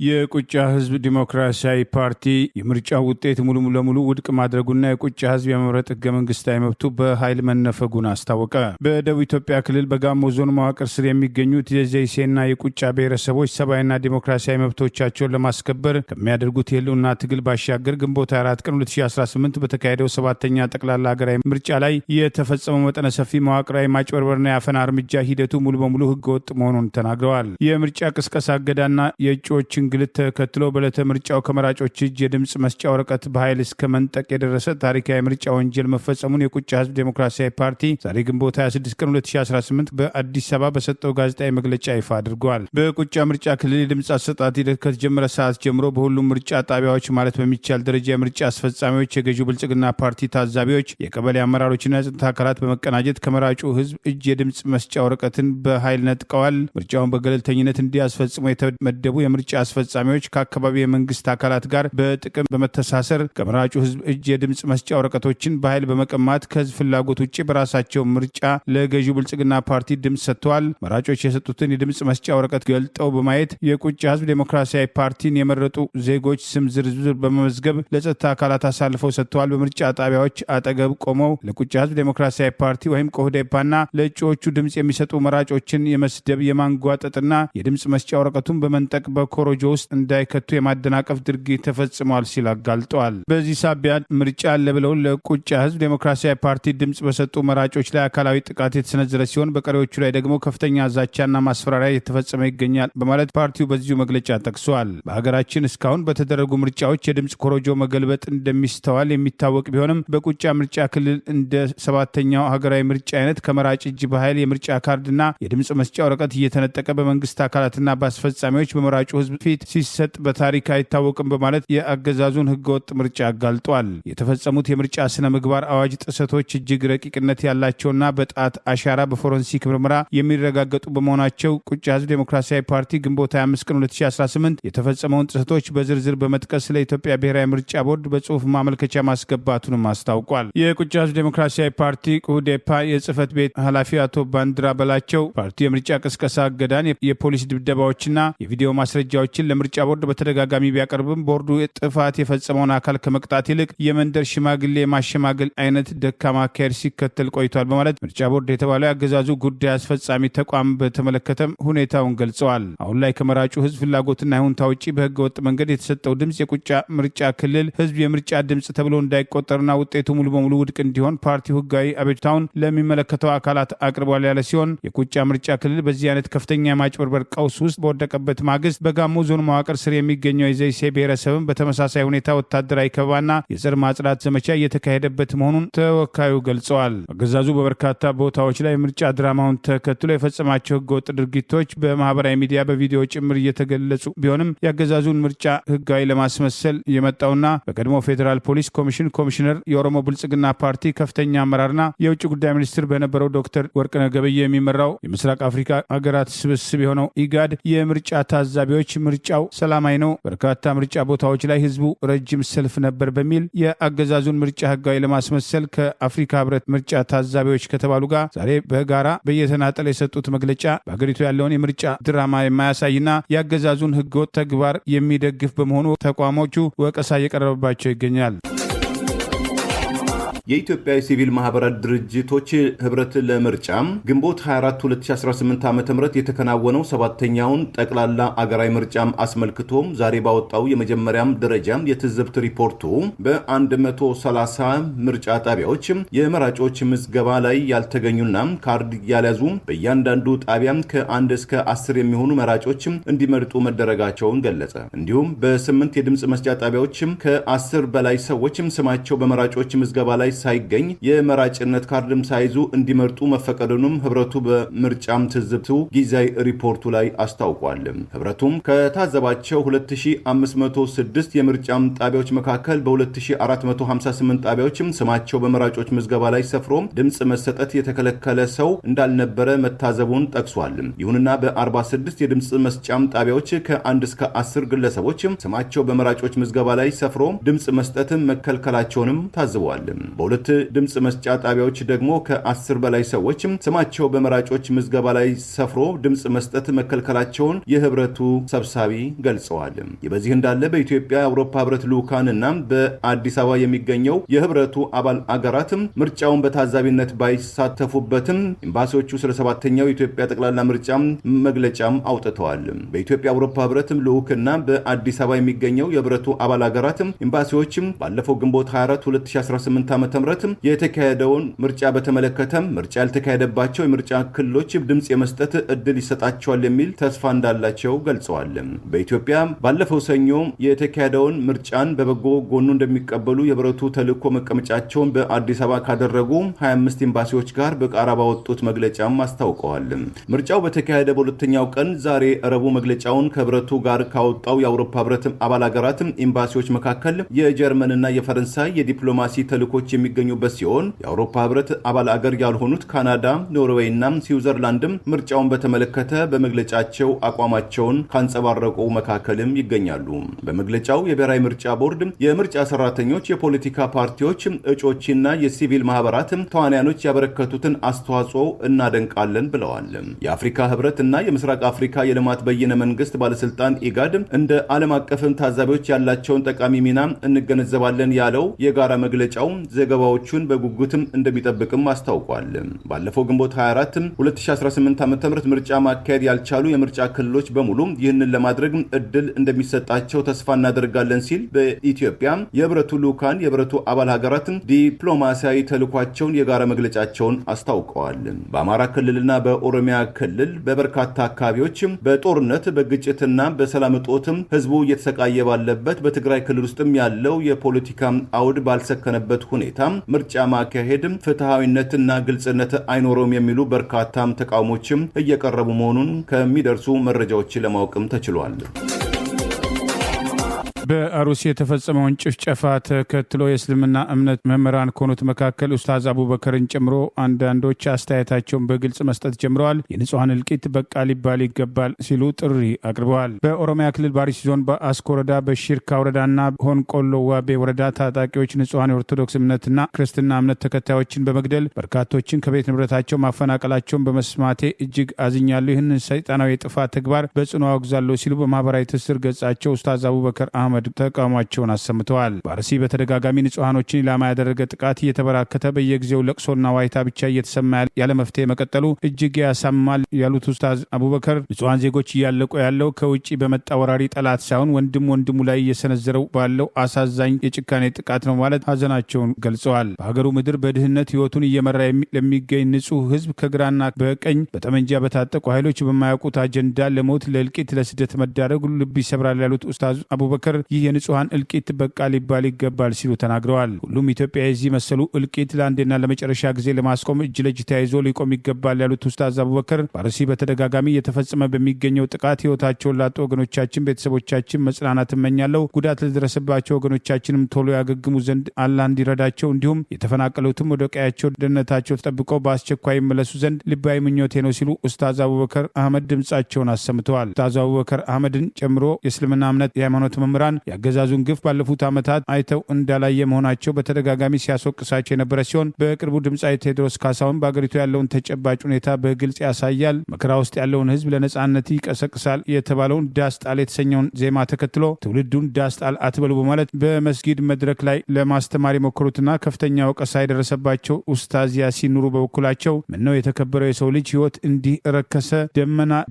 የቁጫ ህዝብ ዲሞክራሲያዊ ፓርቲ የምርጫው ውጤት ሙሉ ለሙሉ ውድቅ ማድረጉና የቁጫ ህዝብ የመምረጥ ህገ መንግስታዊ መብቱ በኃይል መነፈጉን አስታወቀ። በደቡብ ኢትዮጵያ ክልል በጋሞ ዞን መዋቅር ስር የሚገኙት የዘይሴና የቁጫ ብሔረሰቦች ሰብአዊና ዲሞክራሲያዊ መብቶቻቸውን ለማስከበር ከሚያደርጉት የህልውና ትግል ባሻገር ግንቦት 24 ቀን 2018 በተካሄደው 7ኛ ጠቅላላ ሀገራዊ ምርጫ ላይ የተፈጸመው መጠነ ሰፊ መዋቅራዊ ማጭበርበርና የአፈና እርምጃ ሂደቱ ሙሉ በሙሉ ህገወጥ መሆኑን ተናግረዋል። የምርጫ ቅስቀሳ እገዳና የእጩዎችን ግልት ተከትሎ በዕለተ ምርጫው ከመራጮች እጅ የድምፅ መስጫ ወረቀት በኃይል እስከ መንጠቅ የደረሰ ታሪካዊ ምርጫ ወንጀል መፈጸሙን የቁጫ ህዝብ ዴሞክራሲያዊ ፓርቲ ዛሬ ግንቦት 26 ቀን 2018 በአዲስ አበባ በሰጠው ጋዜጣዊ መግለጫ ይፋ አድርገዋል። በቁጫ ምርጫ ክልል የድምፅ አሰጣጥ ሂደት ከተጀመረ ሰዓት ጀምሮ በሁሉም ምርጫ ጣቢያዎች ማለት በሚቻል ደረጃ የምርጫ አስፈጻሚዎች፣ የገዢው ብልጽግና ፓርቲ ታዛቢዎች፣ የቀበሌ አመራሮችና የጸጥታ አካላት በመቀናጀት ከመራጩ ህዝብ እጅ የድምፅ መስጫ ወረቀትን በኃይል ነጥቀዋል። ምርጫውን በገለልተኝነት እንዲያስፈጽሙ የተመደቡ የምርጫ አስፈጻሚዎች ከአካባቢ የመንግስት አካላት ጋር በጥቅም በመተሳሰር ከመራጩ ህዝብ እጅ የድምፅ መስጫ ወረቀቶችን በኃይል በመቀማት ከህዝብ ፍላጎት ውጭ በራሳቸው ምርጫ ለገዢው ብልጽግና ፓርቲ ድምፅ ሰጥተዋል። መራጮች የሰጡትን የድምፅ መስጫ ወረቀት ገልጠው በማየት የቁጫ ህዝብ ዴሞክራሲያዊ ፓርቲን የመረጡ ዜጎች ስም ዝርዝር በመመዝገብ ለጸጥታ አካላት አሳልፈው ሰጥተዋል። በምርጫ ጣቢያዎች አጠገብ ቆመው ለቁጫ ህዝብ ዴሞክራሲያዊ ፓርቲ ወይም ከኦህዴፓና ለእጩዎቹ ድምፅ የሚሰጡ መራጮችን የመስደብ የማንጓጠጥና የድምፅ መስጫ ወረቀቱን በመንጠቅ በኮሮጆ ውስጥ እንዳይከቱ የማደናቀፍ ድርጊት ተፈጽሟል ሲል አጋልጠዋል። በዚህ ሳቢያ ምርጫ አለ ብለው ለቁጫ ህዝብ ዴሞክራሲያዊ ፓርቲ ድምፅ በሰጡ መራጮች ላይ አካላዊ ጥቃት የተሰነዘረ ሲሆን በቀሪዎቹ ላይ ደግሞ ከፍተኛ ዛቻና ማስፈራሪያ የተፈጸመ ይገኛል በማለት ፓርቲው በዚሁ መግለጫ ጠቅሷል። በሀገራችን እስካሁን በተደረጉ ምርጫዎች የድምፅ ኮሮጆ መገልበጥ እንደሚስተዋል የሚታወቅ ቢሆንም በቁጫ ምርጫ ክልል እንደ 7ኛው ሀገራዊ ምርጫ አይነት ከመራጭ እጅ በኃይል የምርጫ ካርድና የድምፅ መስጫ ወረቀት እየተነጠቀ በመንግስት አካላትና በአስፈጻሚዎች በመራጩ ህዝብ ፊት ሲሰጥ በታሪክ አይታወቅም በማለት የአገዛዙን ህገወጥ ምርጫ አጋልጧል። የተፈጸሙት የምርጫ ስነ ምግባር አዋጅ ጥሰቶች እጅግ ረቂቅነት ያላቸውና በጣት አሻራ በፎረንሲክ ምርመራ የሚረጋገጡ በመሆናቸው ቁጫ ህዝብ ዴሞክራሲያዊ ፓርቲ ግንቦት 25 ቀን 2018 የተፈጸመውን ጥሰቶች በዝርዝር በመጥቀስ ለኢትዮጵያ ብሔራዊ ምርጫ ቦርድ በጽሁፍ ማመልከቻ ማስገባቱንም አስታውቋል። የቁጫ ህዝብ ዴሞክራሲያዊ ፓርቲ ቁዴፓ የጽህፈት ቤት ኃላፊ አቶ ባንዲራ በላቸው ፓርቲው የምርጫ ቅስቀሳ እገዳን፣ የፖሊስ ድብደባዎችና የቪዲዮ ማስረጃዎችን ለምርጫ ቦርድ በተደጋጋሚ ቢያቀርብም ቦርዱ ጥፋት የፈጸመውን አካል ከመቅጣት ይልቅ የመንደር ሽማግሌ የማሸማገል አይነት ደካማ አካሄድ ሲከተል ቆይቷል በማለት ምርጫ ቦርድ የተባለው የአገዛዙ ጉዳይ አስፈጻሚ ተቋም በተመለከተም ሁኔታውን ገልጸዋል። አሁን ላይ ከመራጩ ህዝብ ፍላጎትና ይሁንታ ውጭ በህገ ወጥ መንገድ የተሰጠው ድምፅ የቁጫ ምርጫ ክልል ህዝብ የምርጫ ድምፅ ተብሎ እንዳይቆጠርና ውጤቱ ሙሉ በሙሉ ውድቅ እንዲሆን ፓርቲው ህጋዊ አቤቱታውን ለሚመለከተው አካላት አቅርቧል ያለ ሲሆን የቁጫ ምርጫ ክልል በዚህ አይነት ከፍተኛ የማጭበርበር ቀውስ ውስጥ በወደቀበት ማግስት በጋሞ በዞኑ መዋቅር ስር የሚገኘው የዘይሴ ብሔረሰብን በተመሳሳይ ሁኔታ ወታደራዊ ከበባና የዘር ማጽዳት ዘመቻ እየተካሄደበት መሆኑን ተወካዩ ገልጸዋል። አገዛዙ በበርካታ ቦታዎች ላይ ምርጫ ድራማውን ተከትሎ የፈጸማቸው ህገወጥ ድርጊቶች በማህበራዊ ሚዲያ በቪዲዮ ጭምር እየተገለጹ ቢሆንም የአገዛዙን ምርጫ ህጋዊ ለማስመሰል የመጣውና በቀድሞ ፌዴራል ፖሊስ ኮሚሽን ኮሚሽነር የኦሮሞ ብልጽግና ፓርቲ ከፍተኛ አመራርና የውጭ ጉዳይ ሚኒስትር በነበረው ዶክተር ወርቅነህ ገበየ የሚመራው የምስራቅ አፍሪካ ሀገራት ስብስብ የሆነው ኢጋድ የምርጫ ታዛቢዎች ምርጫው ሰላማዊ ነው፣ በርካታ ምርጫ ቦታዎች ላይ ህዝቡ ረጅም ሰልፍ ነበር በሚል የአገዛዙን ምርጫ ህጋዊ ለማስመሰል ከአፍሪካ ህብረት ምርጫ ታዛቢዎች ከተባሉ ጋር ዛሬ በጋራ በየተናጠል የሰጡት መግለጫ በሀገሪቱ ያለውን የምርጫ ድራማ የማያሳይና የአገዛዙን ህገወጥ ተግባር የሚደግፍ በመሆኑ ተቋሞቹ ወቀሳ እየቀረበባቸው ይገኛል። የኢትዮጵያ የሲቪል ማህበራት ድርጅቶች ህብረት ለምርጫ ግንቦት 24 2018 ዓ.ም የተከናወነው ሰባተኛውን ጠቅላላ አገራዊ ምርጫም አስመልክቶም ዛሬ ባወጣው የመጀመሪያም ደረጃ የትዝብት ሪፖርቱ በ130 ምርጫ ጣቢያዎች የመራጮች ምዝገባ ላይ ያልተገኙና ካርድ ያልያዙ በእያንዳንዱ ጣቢያ ከ1 እስከ 10 የሚሆኑ መራጮች እንዲመርጡ መደረጋቸውን ገለጸ። እንዲሁም በ8 የድምፅ መስጫ ጣቢያዎች ከ10 በላይ ሰዎች ስማቸው በመራጮች ምዝገባ ላይ ሳይገኝ የመራጭነት ካርድም ሳይዙ እንዲመርጡ መፈቀዱንም ህብረቱ በምርጫም ትዝብቱ ጊዜያዊ ሪፖርቱ ላይ አስታውቋል። ህብረቱም ከታዘባቸው 2506 የምርጫም ጣቢያዎች መካከል በ2458 ጣቢያዎችም ስማቸው በመራጮች ምዝገባ ላይ ሰፍሮ ድምፅ መሰጠት የተከለከለ ሰው እንዳልነበረ መታዘቡን ጠቅሷል። ይሁንና በ46 የድምፅ መስጫም ጣቢያዎች ከ1 እስከ 10 ግለሰቦች ስማቸው በመራጮች ምዝገባ ላይ ሰፍሮ ድምፅ መስጠት መከልከላቸውንም ታዝበዋል። በሁለት ድምፅ መስጫ ጣቢያዎች ደግሞ ከ10 በላይ ሰዎች ስማቸው በመራጮች ምዝገባ ላይ ሰፍሮ ድምፅ መስጠት መከልከላቸውን የህብረቱ ሰብሳቢ ገልጸዋል። ይህ በዚህ እንዳለ በኢትዮጵያ የአውሮፓ ህብረት ልዑካንና በአዲስ አበባ የሚገኘው የህብረቱ አባል አገራት ምርጫውን በታዛቢነት ባይሳተፉበትም ኤምባሲዎቹ ስለ ሰባተኛው የኢትዮጵያ ጠቅላላ ምርጫ መግለጫም አውጥተዋል። በኢትዮጵያ የአውሮፓ ህብረት ልዑክና በአዲስ አበባ የሚገኘው የህብረቱ አባል አገራት ኤምባሲዎች ባለፈው ግንቦት 24 2018 ዓ.ም የተካሄደውን ምርጫ በተመለከተ ምርጫ ያልተካሄደባቸው የምርጫ ክልሎች ድምጽ የመስጠት እድል ይሰጣቸዋል የሚል ተስፋ እንዳላቸው ገልጸዋል። በኢትዮጵያ ባለፈው ሰኞ የተካሄደውን ምርጫን በበጎ ጎኑ እንደሚቀበሉ የህብረቱ ተልዕኮ መቀመጫቸውን በአዲስ አበባ ካደረጉ 25 ኤምባሲዎች ጋር በጋራ ባወጡት መግለጫም አስታውቀዋል። ምርጫው በተካሄደ በሁለተኛው ቀን ዛሬ ረቡዕ መግለጫውን ከህብረቱ ጋር ካወጣው የአውሮፓ ህብረት አባል ሀገራት ኤምባሲዎች መካከል የጀርመንና የፈረንሳይ የዲፕሎማሲ ተልዕኮች የሚገኙበት ሲሆን የአውሮፓ ህብረት አባል አገር ያልሆኑት ካናዳ፣ ኖርዌይ እና ስዊዘርላንድም ምርጫውን በተመለከተ በመግለጫቸው አቋማቸውን ካንጸባረቁ መካከልም ይገኛሉ። በመግለጫው የብሔራዊ ምርጫ ቦርድ የምርጫ ሰራተኞች፣ የፖለቲካ ፓርቲዎች፣ እጩዎችና የሲቪል ማህበራት ተዋንያኖች ያበረከቱትን አስተዋጽኦ እናደንቃለን ብለዋል። የአፍሪካ ህብረት እና የምስራቅ አፍሪካ የልማት በይነ መንግስት ባለስልጣን ኢጋድ እንደ ዓለም አቀፍም ታዛቢዎች ያላቸውን ጠቃሚ ሚና እንገነዘባለን ያለው የጋራ መግለጫው ዘገባዎቹን በጉጉትም እንደሚጠብቅም አስታውቋል። ባለፈው ግንቦት 24 2018 ዓ.ም ምርጫ ማካሄድ ያልቻሉ የምርጫ ክልሎች በሙሉ ይህንን ለማድረግ እድል እንደሚሰጣቸው ተስፋ እናደርጋለን ሲል በኢትዮጵያ የህብረቱ ልዑካን የህብረቱ አባል ሀገራት ዲፕሎማሲያዊ ተልዕኳቸውን የጋራ መግለጫቸውን አስታውቀዋል። በአማራ ክልልና በኦሮሚያ ክልል በበርካታ አካባቢዎች በጦርነት በግጭትና በሰላም እጦትም ህዝቡ እየተሰቃየ ባለበት በትግራይ ክልል ውስጥም ያለው የፖለቲካ አውድ ባልሰከነበት ሁኔታ ምርጫ ማካሄድ ፍትሃዊነትና ግልጽነት አይኖረውም የሚሉ በርካታም ተቃውሞችም እየቀረቡ መሆኑን ከሚደርሱ መረጃዎች ለማወቅም ተችሏል። በአሩሲ የተፈጸመውን ጭፍጨፋ ተከትሎ የእስልምና እምነት መምህራን ከሆኑት መካከል ኡስታዝ አቡበከርን ጨምሮ አንዳንዶች አስተያየታቸውን በግልጽ መስጠት ጀምረዋል። የንጹሐን እልቂት በቃ ሊባል ይገባል ሲሉ ጥሪ አቅርበዋል። በኦሮሚያ ክልል በአርሲ ዞን በአስኮ ወረዳ በሺርካ ወረዳና ሆንቆሎ ዋቤ ወረዳ ታጣቂዎች ንጹሐን የኦርቶዶክስ እምነትና ክርስትና እምነት ተከታዮችን በመግደል በርካቶችን ከቤት ንብረታቸው ማፈናቀላቸውን በመስማቴ እጅግ አዝኛለሁ። ይህንን ሰይጣናዊ የጥፋት ተግባር በጽኑ አወግዛለሁ ሲሉ በማህበራዊ ትስስር ገጻቸው ኡስታዝ አቡበከር አህመድ አህመድ ተቃውሟቸውን አሰምተዋል። በአርሲ በተደጋጋሚ ንጹሃኖችን ኢላማ ያደረገ ጥቃት እየተበራከተ በየጊዜው ለቅሶና ዋይታ ብቻ እየተሰማ ያለ መፍትሄ መቀጠሉ እጅግ ያሳማል ያሉት ኡስታዝ አቡበከር ንጹሃን ዜጎች እያለቁ ያለው ከውጭ በመጣ ወራሪ ጠላት ሳይሆን ወንድሙ ላይ እየሰነዘረው ባለው አሳዛኝ የጭካኔ ጥቃት ነው ማለት ሀዘናቸውን ገልጸዋል። በሀገሩ ምድር በድህነት ህይወቱን እየመራ ለሚገኝ ንጹህ ህዝብ ከግራና በቀኝ በጠመንጃ በታጠቁ ኃይሎች በማያውቁት አጀንዳ ለሞት ለእልቂት ለስደት መዳረግ ልብ ይሰብራል ያሉት ኡስታዝ አቡበከር ይህ የንጹሃን እልቂት በቃ ሊባል ይገባል ሲሉ ተናግረዋል። ሁሉም ኢትዮጵያ የዚህ መሰሉ እልቂት ለአንዴና ለመጨረሻ ጊዜ ለማስቆም እጅ ለእጅ ተያይዞ ሊቆም ይገባል ያሉት ኡስታዝ አቡበከር በአርሲ በተደጋጋሚ እየተፈጸመ በሚገኘው ጥቃት ህይወታቸውን ላጡ ወገኖቻችን ቤተሰቦቻችን መጽናናት እመኛለሁ። ጉዳት ለደረሰባቸው ወገኖቻችንም ቶሎ ያገግሙ ዘንድ አላህ እንዲረዳቸው እንዲሁም የተፈናቀሉትም ወደ ቀያቸው ደህንነታቸው ተጠብቀው በአስቸኳይ ይመለሱ ዘንድ ልባዊ ምኞቴ ነው ሲሉ ኡስታዝ አቡበከር አህመድ ድምጻቸውን አሰምተዋል። ኡስታዝ አቡበከር አህመድን ጨምሮ የእስልምና እምነት የሃይማኖት መምህራን ያገዛዙን ግፍ ባለፉት ዓመታት አይተው እንዳላየ መሆናቸው በተደጋጋሚ ሲያስወቅሳቸው የነበረ ሲሆን በቅርቡ ድምጻዊ ቴዎድሮስ ካሳሁን በአገሪቱ ያለውን ተጨባጭ ሁኔታ በግልጽ ያሳያል፣ መከራ ውስጥ ያለውን ህዝብ ለነጻነት ይቀሰቅሳል የተባለውን ዳስጣል የተሰኘውን ዜማ ተከትሎ ትውልዱን ዳስጣል አትበሉ በማለት በመስጊድ መድረክ ላይ ለማስተማር የሞከሩትና ከፍተኛ ወቀሳ የደረሰባቸው ኡስታዝ ያሲን ኑሩ በበኩላቸው ምነው የተከበረው የሰው ልጅ ህይወት እንዲህ ረከሰ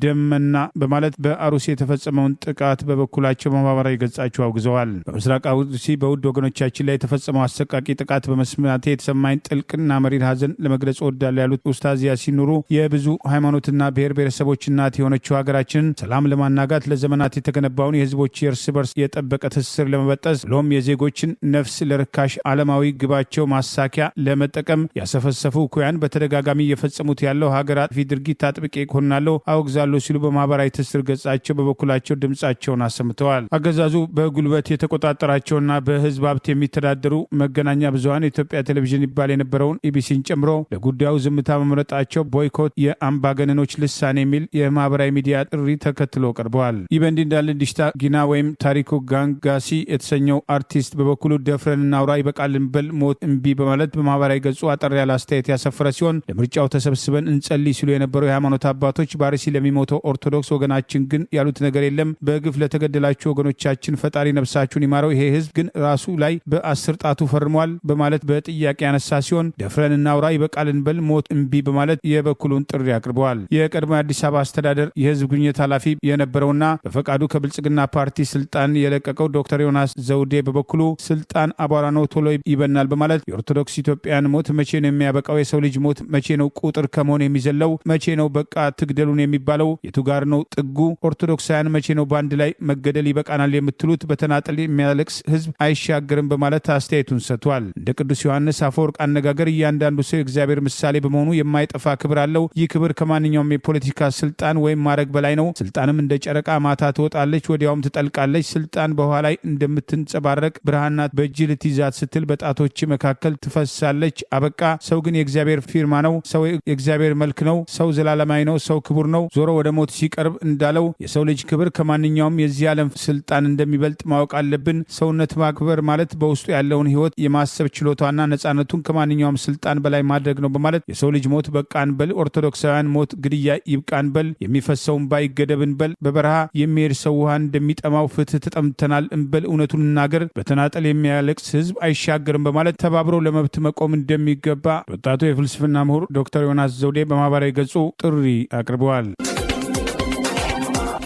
ደመና በማለት በአሩሲ የተፈጸመውን ጥቃት በበኩላቸው በማህበራዊ ገጻቸው አውግዘዋል። በምስራቅ አሩሲ በውድ ወገኖቻችን ላይ የተፈጸመው አሰቃቂ ጥቃት በመስማቴ የተሰማኝ ጥልቅና መሪር ሀዘን ለመግለጽ እወዳለሁ ያሉት ኡስታዝ ያሲን ኑሩ የብዙ ሃይማኖትና ብሔር ብሔረሰቦች እናት የሆነችው ሀገራችን ሰላም ለማናጋት ለዘመናት የተገነባውን የህዝቦች የእርስ በርስ የጠበቀ ትስስር ለመበጠስ ብሎም የዜጎችን ነፍስ ለርካሽ ዓለማዊ ግባቸው ማሳኪያ ለመጠቀም ያሰፈሰፉ ኩያን በተደጋጋሚ እየፈጸሙት ያለው ሀገር አጥፊ ድርጊት አጥብቄ እኮንናለሁ አወግዛለሁ ሲሉ በማህበራዊ ትስስር ገጻቸው በበኩላቸው ድምጻቸውን አሰምተዋል። አገዛዙ በጉልበት የተቆጣጠራቸውና በህዝብ ሀብት የሚተዳደሩ መገናኛ ብዙሃን የኢትዮጵያ ቴሌቪዥን ይባል የነበረውን ኢቢሲን ጨምሮ ለጉዳዩ ዝምታ መምረጣቸው ቦይኮት የአምባገነኖች ልሳኔ የሚል የማህበራዊ ሚዲያ ጥሪ ተከትሎ ቀርበዋል። ይህ በእንዲህ እንዳለ ዲሽታ ጊና ወይም ታሪኩ ጋንጋሲ የተሰኘው አርቲስት በበኩሉ ደፍረን እናውራ ይበቃልን በል ሞት እምቢ በማለት በማህበራዊ ገጹ አጠር ያለ አስተያየት ያሰፈረ ሲሆን ለምርጫው ተሰብስበን እንጸልይ ሲሉ የነበረው የሃይማኖት አባቶች በአርሲ ለሚሞተው ኦርቶዶክስ ወገናችን ግን ያሉት ነገር የለም። በግፍ ለተገደላችሁ ወገኖቻችን ፈጣሪ ነፍሳችሁን ይማረው፣ ይሄ ህዝብ ግን ራሱ ላይ በ10 ጣቱ ፈርሟል በማለት በጥያቄ ያነሳ ሲሆን ደፍረን እናውራ ይበቃልን በል ሞት እምቢ በማለት የበኩሉን ጥሪ አቅርበዋል። የቀድሞ የአዲስ አበባ አስተዳደር የህዝብ ግንኙነት ኃላፊ የነበረውና በፈቃዱ ከብልጽግና ፓርቲ ስልጣን የለቀቀው ዶክተር ዮናስ ዘውዴ በበኩሉ ስልጣን አቧራ ነው ቶሎ ይበናል በማለት የኦርቶዶክስ ኢትዮጵያን ሞት መቼ ነው የሚያበቃው? የሰው ልጅ ሞት መቼ ነው ቁጥር ከመሆን የሚዘለው? መቼ ነው በቃ ትግደሉን የሚባለው? የቱ ጋር ነው ጥጉ? ኦርቶዶክሳውያን መቼ ነው በአንድ ላይ መገደል ይበቃናል የምትሉት? በተናጠል የሚያለቅስ ህዝብ አይሻገርም በማለት አስተያየቱን ሰጥቷል። እንደ ቅዱስ ዮሐንስ አፈወርቅ አነጋገር እያንዳንዱ ሰው የእግዚአብሔር ምሳሌ በመሆኑ የማይጠፋ ክብር አለው። ይህ ክብር ከማንኛውም የፖለቲካ ስልጣን ወይም ማዕረግ በላይ ነው። ስልጣንም እንደ ጨረቃ ማታ ትወጣለች ወዲያውም ትጠልቃለች። ስልጣን በውሃ ላይ እንደምትንጸባረቅ ብርሃን ናት። በእጅ ልትይዛት ስትል በጣቶች መካከል ትፈሳለች። አበቃ። ሰው ግን የእግዚአብሔር ፊርማ ነው። ሰው የእግዚአብሔር መልክ ነው። ሰው ዘላለማዊ ነው። ሰው ክቡር ነው። ዞሮ ወደ ሞት ሲቀርብ እንዳለው የሰው ልጅ ክብር ከማንኛውም የዚህ ዓለም ስልጣን እንደሚበልጥ ማወቅ አለብን። ሰውነት ማክበር ማለት በውስጡ ያለውን ህይወት የማሰብ ችሎታና ነጻነቱን ከማንኛውም ስልጣን በላይ ማድረግ ነው በማለት የሰው ልጅ ሞት በቃን በል፣ ኦርቶዶክሳውያን ሞት ግድያ ይብቃን በል፣ የሚፈሰውን ባይ ገደብን በል፣ በበረሃ የሚሄድ ሰው ውሃ እንደሚጠማው ፍትህ ተጠምተናል እንበል፣ እውነቱን እናገር፣ በተናጠል የሚያለቅስ ህዝብ አይሻገርም በማለት ተባብሮ ለመብት መቆም እንደሚገባ ወጣቱ የፍልስፍና ምሁር ዶክተር ዮናስ ዘውዴ በማህበራዊ ገጹ ጥሪ አቅርበዋል።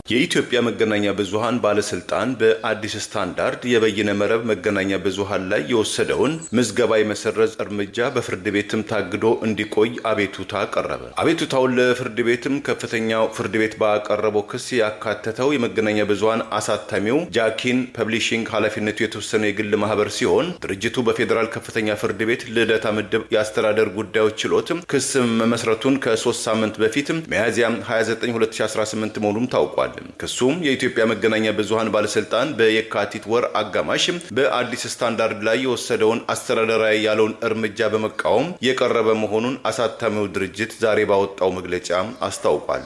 የኢትዮጵያ መገናኛ ብዙሃን ባለስልጣን በአዲስ ስታንዳርድ የበይነ መረብ መገናኛ ብዙሃን ላይ የወሰደውን ምዝገባ የመሰረዝ እርምጃ በፍርድ ቤትም ታግዶ እንዲቆይ አቤቱታ ቀረበ። አቤቱታውን ለፍርድ ቤትም ከፍተኛው ፍርድ ቤት ባቀረበው ክስ ያካተተው የመገናኛ ብዙሃን አሳታሚው ጃኪን ፐብሊሽንግ ኃላፊነቱ የተወሰነ የግል ማህበር ሲሆን ድርጅቱ በፌዴራል ከፍተኛ ፍርድ ቤት ልደታ ምድብ የአስተዳደር ጉዳዮች ችሎት ክስ መመስረቱን ከ3 ሳምንት በፊት ሚያዝያ 29 2018 መሆኑም ታውቋል። ክሱም የኢትዮጵያ መገናኛ ብዙሃን ባለስልጣን በየካቲት ወር አጋማሽ በአዲስ ስታንዳርድ ላይ የወሰደውን አስተዳደራዊ ያለውን እርምጃ በመቃወም የቀረበ መሆኑን አሳታሚው ድርጅት ዛሬ ባወጣው መግለጫ አስታውቋል።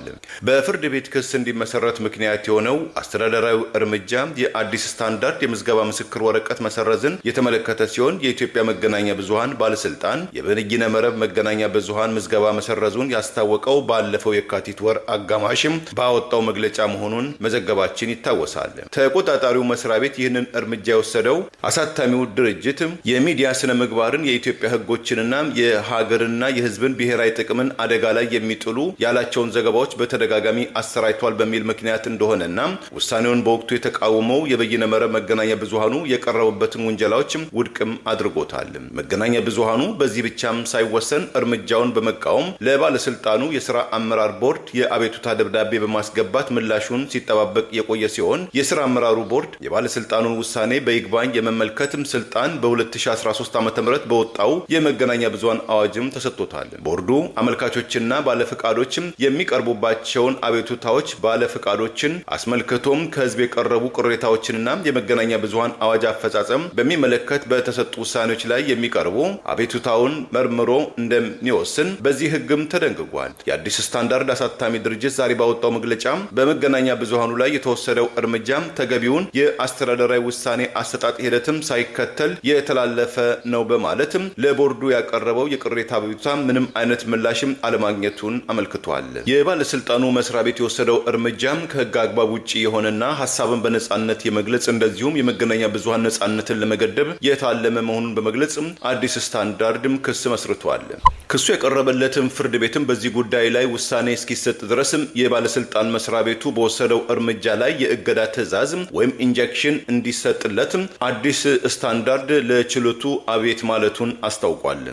በፍርድ ቤት ክስ እንዲመሰረት ምክንያት የሆነው አስተዳደራዊ እርምጃ የአዲስ ስታንዳርድ የምዝገባ ምስክር ወረቀት መሰረዝን የተመለከተ ሲሆን የኢትዮጵያ መገናኛ ብዙሃን ባለስልጣን የበይነ መረብ መገናኛ ብዙሃን ምዝገባ መሰረዙን ያስታወቀው ባለፈው የካቲት ወር አጋማሽም ባወጣው መግለጫ መሆኑን መዘገባችን ይታወሳል። ተቆጣጣሪው መስሪያ ቤት ይህንን እርምጃ የወሰደው አሳታሚው ድርጅት የሚዲያ ስነ ምግባርን፣ የኢትዮጵያ ሕጎችንና የሀገርና የሕዝብን ብሔራዊ ጥቅምን አደጋ ላይ የሚጥሉ ያላቸውን ዘገባዎች በተደጋጋሚ አሰራጭቷል በሚል ምክንያት እንደሆነና ውሳኔውን በወቅቱ የተቃወመው የበይነ መረብ መገናኛ ብዙሃኑ የቀረቡበትን ውንጀላዎች ውድቅም አድርጎታል። መገናኛ ብዙሃኑ በዚህ ብቻም ሳይወሰን እርምጃውን በመቃወም ለባለስልጣኑ የስራ አመራር ቦርድ የአቤቱታ ደብዳቤ በማስገባት ምላሹን ሲጠባበቅ የቆየ ሲሆን የስራ አመራሩ ቦርድ የባለስልጣኑን ውሳኔ በይግባኝ የመመልከትም ስልጣን በ2013 ዓ.ም በወጣው የመገናኛ ብዙሃን አዋጅም ተሰጥቶታል። ቦርዱ አመልካቾችና ባለፍቃዶችም የሚቀርቡባቸውን አቤቱታዎች ባለፍቃዶችን አስመልክቶም ከህዝብ የቀረቡ ቅሬታዎችንና የመገናኛ ብዙሃን አዋጅ አፈጻጸም በሚመለከት በተሰጡ ውሳኔዎች ላይ የሚቀርቡ አቤቱታውን መርምሮ እንደሚወስን በዚህ ህግም ተደንግጓል። የአዲስ ስታንዳርድ አሳታሚ ድርጅት ዛሬ ባወጣው መግለጫ በመገናኛ ብዙሃኑ ላይ የተወሰደው እርምጃ ተገቢውን የአስተዳደራዊ ውሳኔ አሰጣጥ ሂደትም ሳይከተል የተላለፈ ነው በማለትም ለቦርዱ ያቀረበው የቅሬታ አቤቱታ ምንም አይነት ምላሽም አለማግኘቱን አመልክቷል። የባለስልጣኑ መስሪያ ቤት የወሰደው እርምጃም ከህግ አግባብ ውጪ የሆነና ሀሳብን በነጻነት የመግለጽ እንደዚሁም የመገናኛ ብዙሃን ነጻነትን ለመገደብ የታለመ መሆኑን በመግለጽ አዲስ ስታንዳርድም ክስ መስርቷል። ክሱ የቀረበለትም ፍርድ ቤትም በዚህ ጉዳይ ላይ ውሳኔ እስኪሰጥ ድረስም የባለስልጣን መስሪያ ቤቱ በወሰደው እርምጃ ላይ የእገዳ ትዕዛዝ ወይም ኢንጀክሽን እንዲሰጥለት አዲስ ስታንዳርድ ለችሎቱ አቤት ማለቱን አስታውቋል።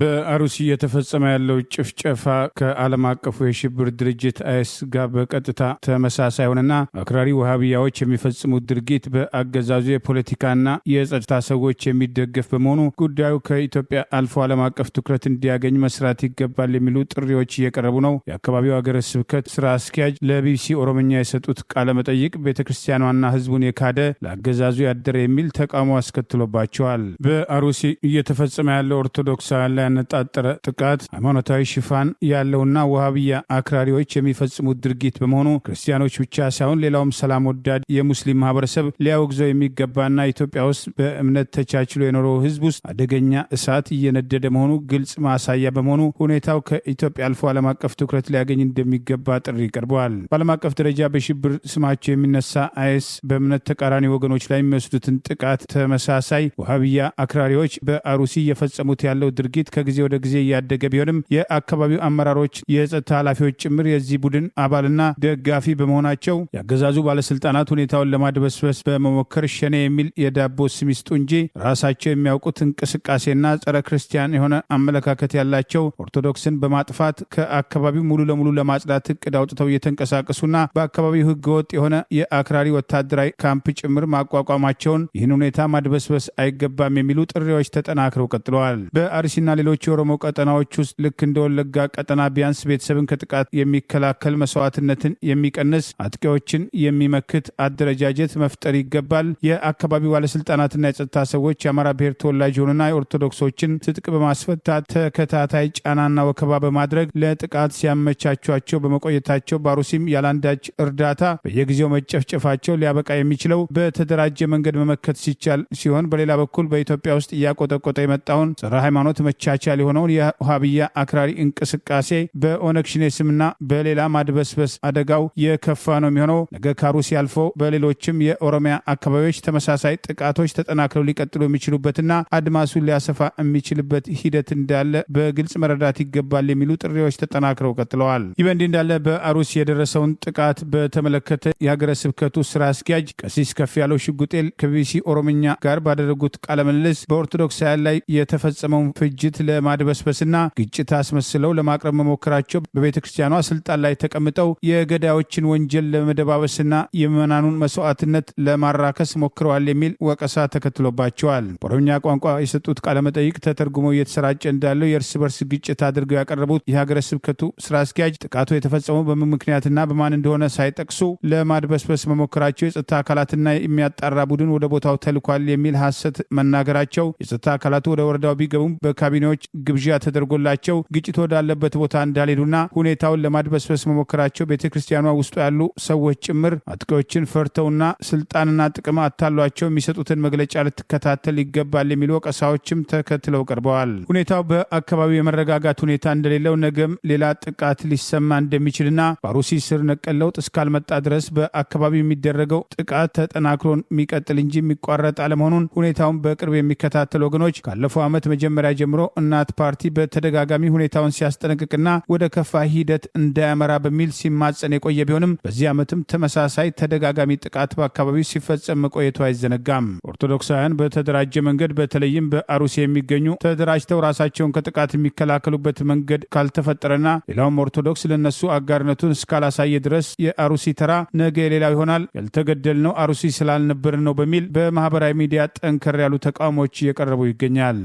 በአሩሲ እየተፈጸመ ያለው ጭፍጨፋ ከዓለም አቀፉ የሽብር ድርጅት አይኤስ ጋር በቀጥታ ተመሳሳይ ሆነና አክራሪ ወሃቢያዎች የሚፈጽሙት ድርጊት በአገዛዙ የፖለቲካና የጸጥታ ሰዎች የሚደገፍ በመሆኑ ጉዳዩ ከኢትዮጵያ አልፎ ዓለም አቀፍ ትኩረት እንዲያገኝ መስራት ይገባል የሚሉ ጥሪዎች እየቀረቡ ነው። የአካባቢው ሀገረ ስብከት ስራ አስኪያጅ ለቢቢሲ ኦሮምኛ የሰጡት ቃለ መጠይቅ ቤተክርስቲያኗና ህዝቡን የካደ ለአገዛዙ ያደረ የሚል ተቃውሞ አስከትሎባቸዋል። በአሩሲ እየተፈጸመ ያለው ኦርቶዶክሳውያን ላይ ያነጣጠረ ጥቃት ሃይማኖታዊ ሽፋን ያለውና ወሃቢያ አክራሪዎች የሚፈጽሙት ድርጊት በመሆኑ ክርስቲያኖች ብቻ ሳይሆን ሌላውም ሰላም ወዳድ የሙስሊም ማህበረሰብ ሊያወግዘው የሚገባና ኢትዮጵያ ውስጥ በእምነት ተቻችሎ የኖረው ህዝብ ውስጥ አደገኛ እሳት እየነደደ መሆኑ ግልጽ ማሳያ በመሆኑ ሁኔታው ከኢትዮጵያ አልፎ ዓለም አቀፍ ትኩረት ሊያገኝ እንደሚገባ ጥሪ ቀርበዋል። በዓለም አቀፍ ደረጃ በሽብር ስማቸው የሚነሳ አይኤስ በእምነት ተቃራኒ ወገኖች ላይ የሚወስዱትን ጥቃት ተመሳሳይ ወሃቢያ አክራሪዎች በአሩሲ እየፈጸሙት ያለው ድርጊት ከጊዜ ወደ ጊዜ እያደገ ቢሆንም የአካባቢው አመራሮች፣ የጸጥታ ኃላፊዎች ጭምር የዚህ ቡድን አባልና ደጋፊ በመሆናቸው ያገዛዙ ባለስልጣናት ሁኔታውን ለማድበስበስ በመሞከር ሸኔ የሚል የዳቦ ስም ይስጡ እንጂ ራሳቸው የሚያውቁት እንቅስቃሴና ጸረ ክርስቲያን የሆነ አመለካከት ያላቸው ኦርቶዶክስን በማጥፋት ከአካባቢው ሙሉ ለሙሉ ለማጽዳት እቅድ አውጥተው እየተንቀሳቀሱና በአካባቢው ህገወጥ የሆነ የአክራሪ ወታደራዊ ካምፕ ጭምር ማቋቋማቸውን ይህን ሁኔታ ማድበስበስ አይገባም የሚሉ ጥሪዎች ተጠናክረው ቀጥለዋል። በአርሲና ሌሎች የኦሮሞ ቀጠናዎች ውስጥ ልክ እንደ ወለጋ ቀጠና ቢያንስ ቤተሰብን ከጥቃት የሚከላከል መስዋዕትነትን የሚቀንስ አጥቂዎችን የሚመክት አደረጃጀት መፍጠር ይገባል። የአካባቢው ባለስልጣናትና የጸጥታ ሰዎች የአማራ ብሔር ተወላጅ የሆኑና የኦርቶዶክሶችን ትጥቅ በማስፈታት ተከታታይ ጫናና ወከባ በማድረግ ለጥቃት ሲያመቻቿቸው በመቆየታቸው በአሩሲም ያላንዳች እርዳታ በየጊዜው መጨፍጨፋቸው ሊያበቃ የሚችለው በተደራጀ መንገድ መመከት ሲቻል ሲሆን፣ በሌላ በኩል በኢትዮጵያ ውስጥ እያቆጠቆጠ የመጣውን ጸረ ሃይማኖት መቻቻል የሆነውን የውሃብያ አክራሪ እንቅስቃሴ በኦነግ ሸኔ ስምና በሌላ ማድበስበስ አደጋው የከፋ ነው የሚሆነው። ነገ ከአሩሲ አልፎ በሌሎችም የኦሮሚያ አካባቢዎች ተመሳሳይ ጥቃቶች ተጠናክረው ሊቀጥሉ የሚችሉበትና አድማሱን ሊያሰፋ የሚችልበት ሂደት እንዳለ በግልጽ መረዳት ይገባል የሚሉ ጥሪዎች ተጠናክረው ቀጥለዋል። ይህ በእንዲህ እንዳለ በአሩሲ የደረሰውን ጥቃት በተመለከተ የሀገረ ስብከቱ ስራ አስኪያጅ ቀሲስ ከፍያለው ሽጉጤል ከቢቢሲ ኦሮምኛ ጋር ባደረጉት ቃለ ምልልስ በኦርቶዶክሳውያን ላይ የተፈጸመውን ፍጅት ለማድበስበስና ግጭት አስመስለው ለማቅረብ መሞከራቸው በቤተ ክርስቲያኗ ስልጣን ላይ ተቀምጠው የገዳዮችን ወንጀል ለመደባበስና የምዕመናኑን መስዋዕትነት ለማራከስ ሞክረዋል የሚል ወቀሳ ተከትሎባቸዋል። በኦሮምኛ ቋንቋ የሰጡት ቃለ መጠይቅ ተተርጉሞ እየተሰራጨ እንዳለው የእርስ በርስ ግጭት አድርገው ያቀረቡት የሀገረ ስብከቱ ስራ አስኪያጅ ጥቃቱ የተፈጸመው በምን ምክንያትና በማን እንደሆነ ሳይጠቅሱ ለማድበስበስ መሞከራቸው የጸጥታ አካላትና የሚያጣራ ቡድን ወደ ቦታው ተልኳል የሚል ሐሰት መናገራቸው የጸጥታ አካላቱ ወደ ወረዳው ቢገቡም በካቢኔዎች ስደተኞች ግብዣ ተደርጎላቸው ግጭት ወዳለበት ቦታ እንዳልሄዱና ሁኔታውን ለማድበስበስ መሞከራቸው ቤተክርስቲያኗ ውስጥ ያሉ ሰዎች ጭምር አጥቂዎችን ፈርተውና ስልጣንና ጥቅም አታሏቸው የሚሰጡትን መግለጫ ልትከታተል ይገባል የሚሉ ወቀሳዎችም ተከትለው ቀርበዋል። ሁኔታው በአካባቢው የመረጋጋት ሁኔታ እንደሌለው ነገም ሌላ ጥቃት ሊሰማ እንደሚችልና በአሩሲ ስር ነቀል ለውጥ እስካልመጣ ድረስ በአካባቢው የሚደረገው ጥቃት ተጠናክሮ የሚቀጥል እንጂ የሚቋረጥ አለመሆኑን ሁኔታውን በቅርብ የሚከታተሉ ወገኖች ካለፈው ዓመት መጀመሪያ ጀምሮ እናት ፓርቲ በተደጋጋሚ ሁኔታውን ሲያስጠነቅቅና ወደ ከፋ ሂደት እንዳያመራ በሚል ሲማጸን የቆየ ቢሆንም በዚህ ዓመትም ተመሳሳይ ተደጋጋሚ ጥቃት በአካባቢው ሲፈጸም መቆየቱ አይዘነጋም። ኦርቶዶክሳውያን በተደራጀ መንገድ በተለይም በአሩሲ የሚገኙ ተደራጅተው ራሳቸውን ከጥቃት የሚከላከሉበት መንገድ ካልተፈጠረና ሌላውም ኦርቶዶክስ ለነሱ አጋርነቱን እስካላሳየ ድረስ የአሩሲ ተራ ነገ የሌላው ይሆናል፣ ያልተገደልነው አሩሲ ስላልነበርን ነው በሚል በማህበራዊ ሚዲያ ጠንከር ያሉ ተቃውሞዎች እየቀረቡ ይገኛል።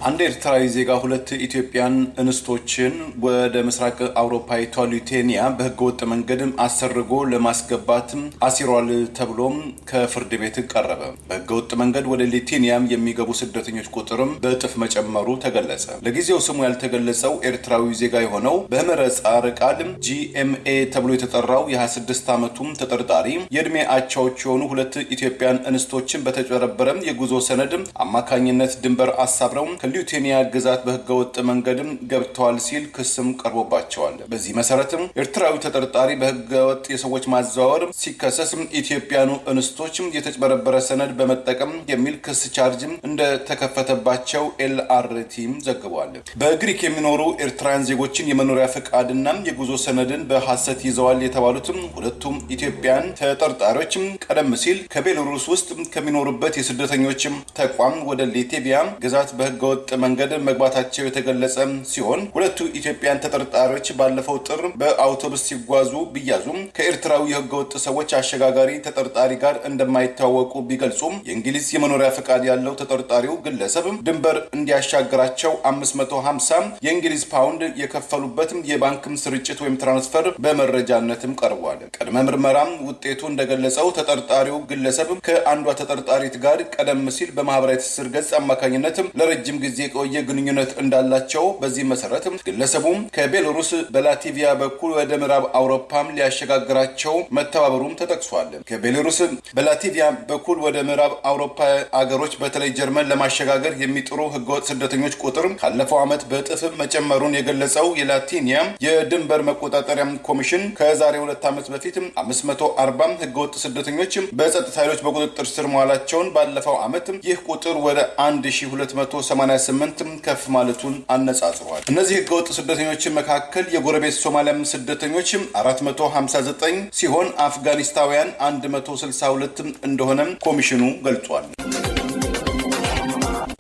አንድ ኤርትራዊ ዜጋ ሁለት ኢትዮጵያን እንስቶችን ወደ ምስራቅ አውሮፓዊቷ ሊቱዌኒያ በህገወጥ መንገድ አሰርጎ ለማስገባት አሲሯል ተብሎም ከፍርድ ቤት ቀረበ። በህገወጥ መንገድ ወደ ሊቱዌኒያ የሚገቡ ስደተኞች ቁጥርም በእጥፍ መጨመሩ ተገለጸ። ለጊዜው ስሙ ያልተገለጸው ኤርትራዊ ዜጋ የሆነው በምህጻረ ቃል GMA ተብሎ የተጠራው የ26 ዓመቱ ተጠርጣሪ የእድሜ አቻዎች የሆኑ ሁለት ኢትዮጵያን እንስቶችን በተጨበረበረ የጉዞ ሰነድ አማካኝነት ድንበር አሳብረው ሊቱዌኒያ ግዛት በህገወጥ መንገድም ገብተዋል ሲል ክስም ቀርቦባቸዋል። በዚህ መሰረትም ኤርትራዊ ተጠርጣሪ በህገወጥ የሰዎች ማዘዋወር ሲከሰስ ኢትዮጵያኑ እንስቶች የተጨበረበረ ሰነድ በመጠቀም የሚል ክስ ቻርጅ እንደተከፈተባቸው LRT ዘግቧል። በግሪክ የሚኖሩ ኤርትራውያን ዜጎችን የመኖሪያ ፈቃድና የጉዞ ሰነድን በሐሰት ይዘዋል የተባሉትም ሁለቱም ኢትዮጵያን ተጠርጣሪዎች ቀደም ሲል ከቤላሩስ ውስጥ ከሚኖሩበት የስደተኞች ተቋም ወደ ሊቱዌኒያ ግዛት በህገወጥ መንገድ መግባታቸው የተገለጸ ሲሆን ሁለቱ ኢትዮጵያን ተጠርጣሪዎች ባለፈው ጥር በአውቶቡስ ሲጓዙ ቢያዙም ከኤርትራዊ የህገወጥ ሰዎች አሸጋጋሪ ተጠርጣሪ ጋር እንደማይታወቁ ቢገልጹም የእንግሊዝ የመኖሪያ ፈቃድ ያለው ተጠርጣሪው ግለሰብ ድንበር እንዲያሻግራቸው 550 የእንግሊዝ ፓውንድ የከፈሉበት የባንክ ስርጭት ወይም ትራንስፈር በመረጃነትም ቀርቧል። ቀድመ ምርመራ ውጤቱ እንደገለጸው ተጠርጣሪው ግለሰብ ከአንዷ ተጠርጣሪት ጋር ቀደም ሲል በማህበራዊ ትስስር ገጽ አማካኝነት ለረጅም ጊዜ የቆየ ግንኙነት እንዳላቸው በዚህ መሰረት ግለሰቡ ከቤላሩስ በላቲቪያ በኩል ወደ ምዕራብ አውሮፓም ሊያሸጋግራቸው መተባበሩም ተጠቅሷል። ከቤላሩስ በላቲቪያ በኩል ወደ ምዕራብ አውሮፓ አገሮች በተለይ ጀርመን ለማሸጋገር የሚጥሩ ህገወጥ ስደተኞች ቁጥር ካለፈው ዓመት በእጥፍ መጨመሩን የገለጸው የላቲኒያ የድንበር መቆጣጠሪያ ኮሚሽን ከዛሬ 2 ዓመት በፊት 540 ህገወጥ ስደተኞች በጸጥታ ኃይሎች በቁጥጥር ስር መዋላቸውን ባለፈው ዓመት ይህ ቁጥር ወደ 1288 ከፍ ማለቱን አነጻጽሯል። እነዚህ ህገወጥ ስደተኞች መካከል የጎረቤት ሶማሊያ ስደተኞች 459 ሲሆን አፍጋኒስታውያን 162 እንደሆነ ኮሚሽኑ ገልጿል።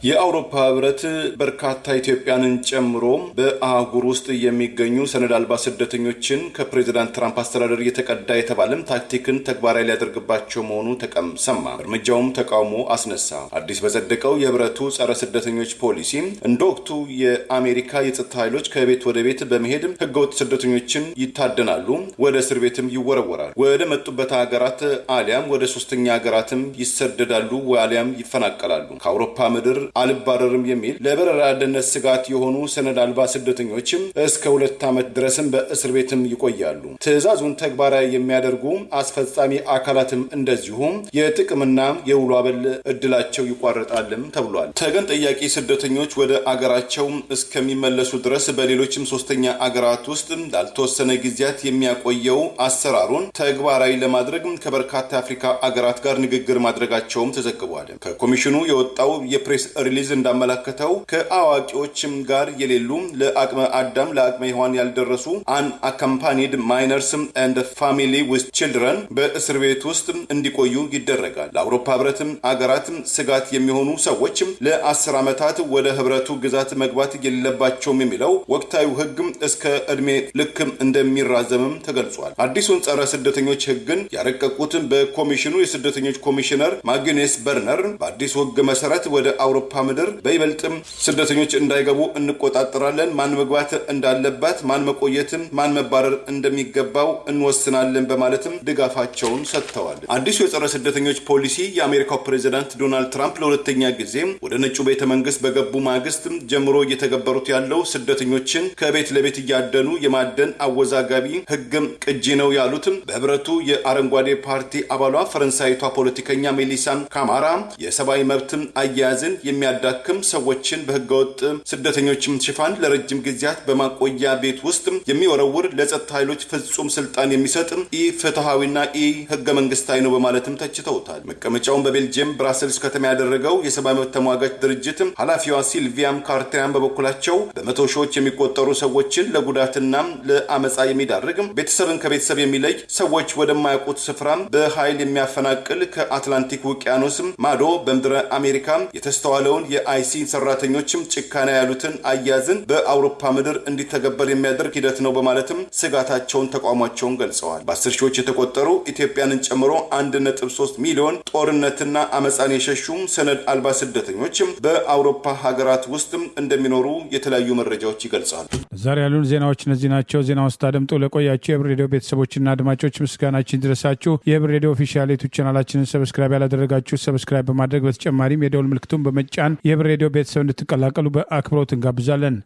የአውሮፓ ህብረት በርካታ ኢትዮጵያንን ጨምሮ በአህጉር ውስጥ የሚገኙ ሰነድ አልባ ስደተኞችን ከፕሬዚዳንት ትራምፕ አስተዳደር የተቀዳ የተባለም ታክቲክን ተግባራዊ ሊያደርግባቸው መሆኑ ሰማ። እርምጃውም ተቃውሞ አስነሳ። አዲስ በጸደቀው የህብረቱ ጸረ ስደተኞች ፖሊሲ እንደ ወቅቱ የአሜሪካ የጸጥታ ኃይሎች ከቤት ወደ ቤት በመሄድ ህገወጥ ስደተኞችን ይታደናሉ፣ ወደ እስር ቤትም ይወረወራሉ፣ ወደ መጡበት ሀገራት አሊያም ወደ ሶስተኛ ሀገራትም ይሰደዳሉ አሊያም ይፈናቀላሉ። ከአውሮፓ ምድር አልባረርም የሚል ለበረራ ደህንነት ስጋት የሆኑ ሰነድ አልባ ስደተኞችም እስከ 2 ዓመት ድረስም በእስር ቤትም ይቆያሉ። ትዕዛዙን ተግባራዊ የሚያደርጉ አስፈጻሚ አካላትም እንደዚሁም የጥቅምና የውሎ አበል እድላቸው ይቋረጣልም ተብሏል። ተገን ጠያቂ ስደተኞች ወደ አገራቸው እስከሚመለሱ ድረስ በሌሎችም ሶስተኛ አገራት ውስጥ ላልተወሰነ ጊዜያት የሚያቆየው አሰራሩን ተግባራዊ ለማድረግ ከበርካታ አፍሪካ አገራት ጋር ንግግር ማድረጋቸውም ተዘግቧል። ከኮሚሽኑ የወጣው የፕሬስ ሪሊዝ እንዳመለከተው ከአዋቂዎችም ጋር የሌሉ ለአቅመ አዳም ለአቅመ ሔዋን ያልደረሱ አንአካምፓኒድ ማይነርስ ኤንድ ፋሚሊ ዊዝ ቺልድረን በእስር ቤት ውስጥ እንዲቆዩ ይደረጋል። ለአውሮፓ ህብረት አገራት ስጋት የሚሆኑ ሰዎች ለ10 ዓመታት ወደ ህብረቱ ግዛት መግባት የሌለባቸውም የሚለው ወቅታዊ ህግ እስከ እድሜ ልክ እንደሚራዘምም ተገልጿል። አዲሱን ጸረ ስደተኞች ህግን ያረቀቁት በኮሚሽኑ የስደተኞች ኮሚሽነር ማግኔስ በርነር በአዲሱ ህግ መሰረት ወደ አውሮፓ አውሮፓ ምድር በይበልጥም ስደተኞች እንዳይገቡ እንቆጣጠራለን። ማን መግባት እንዳለበት፣ ማን መቆየትም፣ ማን መባረር እንደሚገባው እንወስናለን በማለትም ድጋፋቸውን ሰጥተዋል። አዲሱ የጸረ ስደተኞች ፖሊሲ የአሜሪካው ፕሬዝዳንት ዶናልድ ትራምፕ ለሁለተኛ ጊዜ ወደ ነጩ ቤተ መንግስት በገቡ ማግስት ጀምሮ እየተገበሩት ያለው ስደተኞችን ከቤት ለቤት እያደኑ የማደን አወዛጋቢ ህግም ቅጂ ነው ያሉትም በህብረቱ የአረንጓዴ ፓርቲ አባሏ ፈረንሳይቷ ፖለቲከኛ ሜሊሳ ካማራ የሰብአዊ መብትም አያያዝን የሚያዳክም ሰዎችን በህገወጥ ስደተኞችም ሽፋን ለረጅም ጊዜያት በማቆያ ቤት ውስጥ የሚወረውር ለጸጥታ ኃይሎች ፍጹም ስልጣን የሚሰጥ ኢፍትሃዊና ህገ መንግስታዊ ነው በማለትም ተችተውታል። መቀመጫውን በቤልጅየም ብራሰልስ ከተማ ያደረገው የሰብአዊ መብት ተሟጋች ድርጅት ኃላፊዋ ሲልቪያም ካርቴያን በበኩላቸው በመቶ ሺዎች የሚቆጠሩ ሰዎችን ለጉዳትና ለአመጻ የሚዳርግ ቤተሰብን ከቤተሰብ የሚለይ ሰዎች ወደማያውቁት ስፍራ በኃይል የሚያፈናቅል ከአትላንቲክ ውቅያኖስ ማዶ በምድረ አሜሪካ የተስተዋለውን የአይሲ ሰራተኞችም ጭካኔ ያሉትን አያዝን በአውሮፓ ምድር እንዲተገበር የሚያደርግ ሂደት ነው በማለትም ስጋታቸውን ተቋማቸውን ገልጸዋል። በ10 ሺዎች የተቆጠሩ ኢትዮጵያንን ጨምሮ 1.3 ሚሊዮን ጦርነትና አመጻን የሸሹ ሰነድ አልባ ስደተኞች በአውሮፓ ሀገራት ውስጥ እንደሚኖሩ የተለያዩ መረጃዎች ይገልጻሉ። ዛሬ ያሉን ዜናዎች እነዚህ ናቸው። ዜና ውስጥ አድምጦ ለቆያችሁ የህብር ሬዲዮ ቤተሰቦችና አድማጮች ምስጋናችን ድረሳችሁ። የህብር ሬዲዮ ኦፊሻል ዩቲዩብ ቻናላችንን ሰብስክራይብ ያላደረጋችሁ ሰብስክራይብ በማድረግ በተጨማሪም የደውል ምልክቱን በመጫን የህብር ሬዲዮ ቤተሰብ እንድትቀላቀሉ በአክብሮት እንጋብዛለን።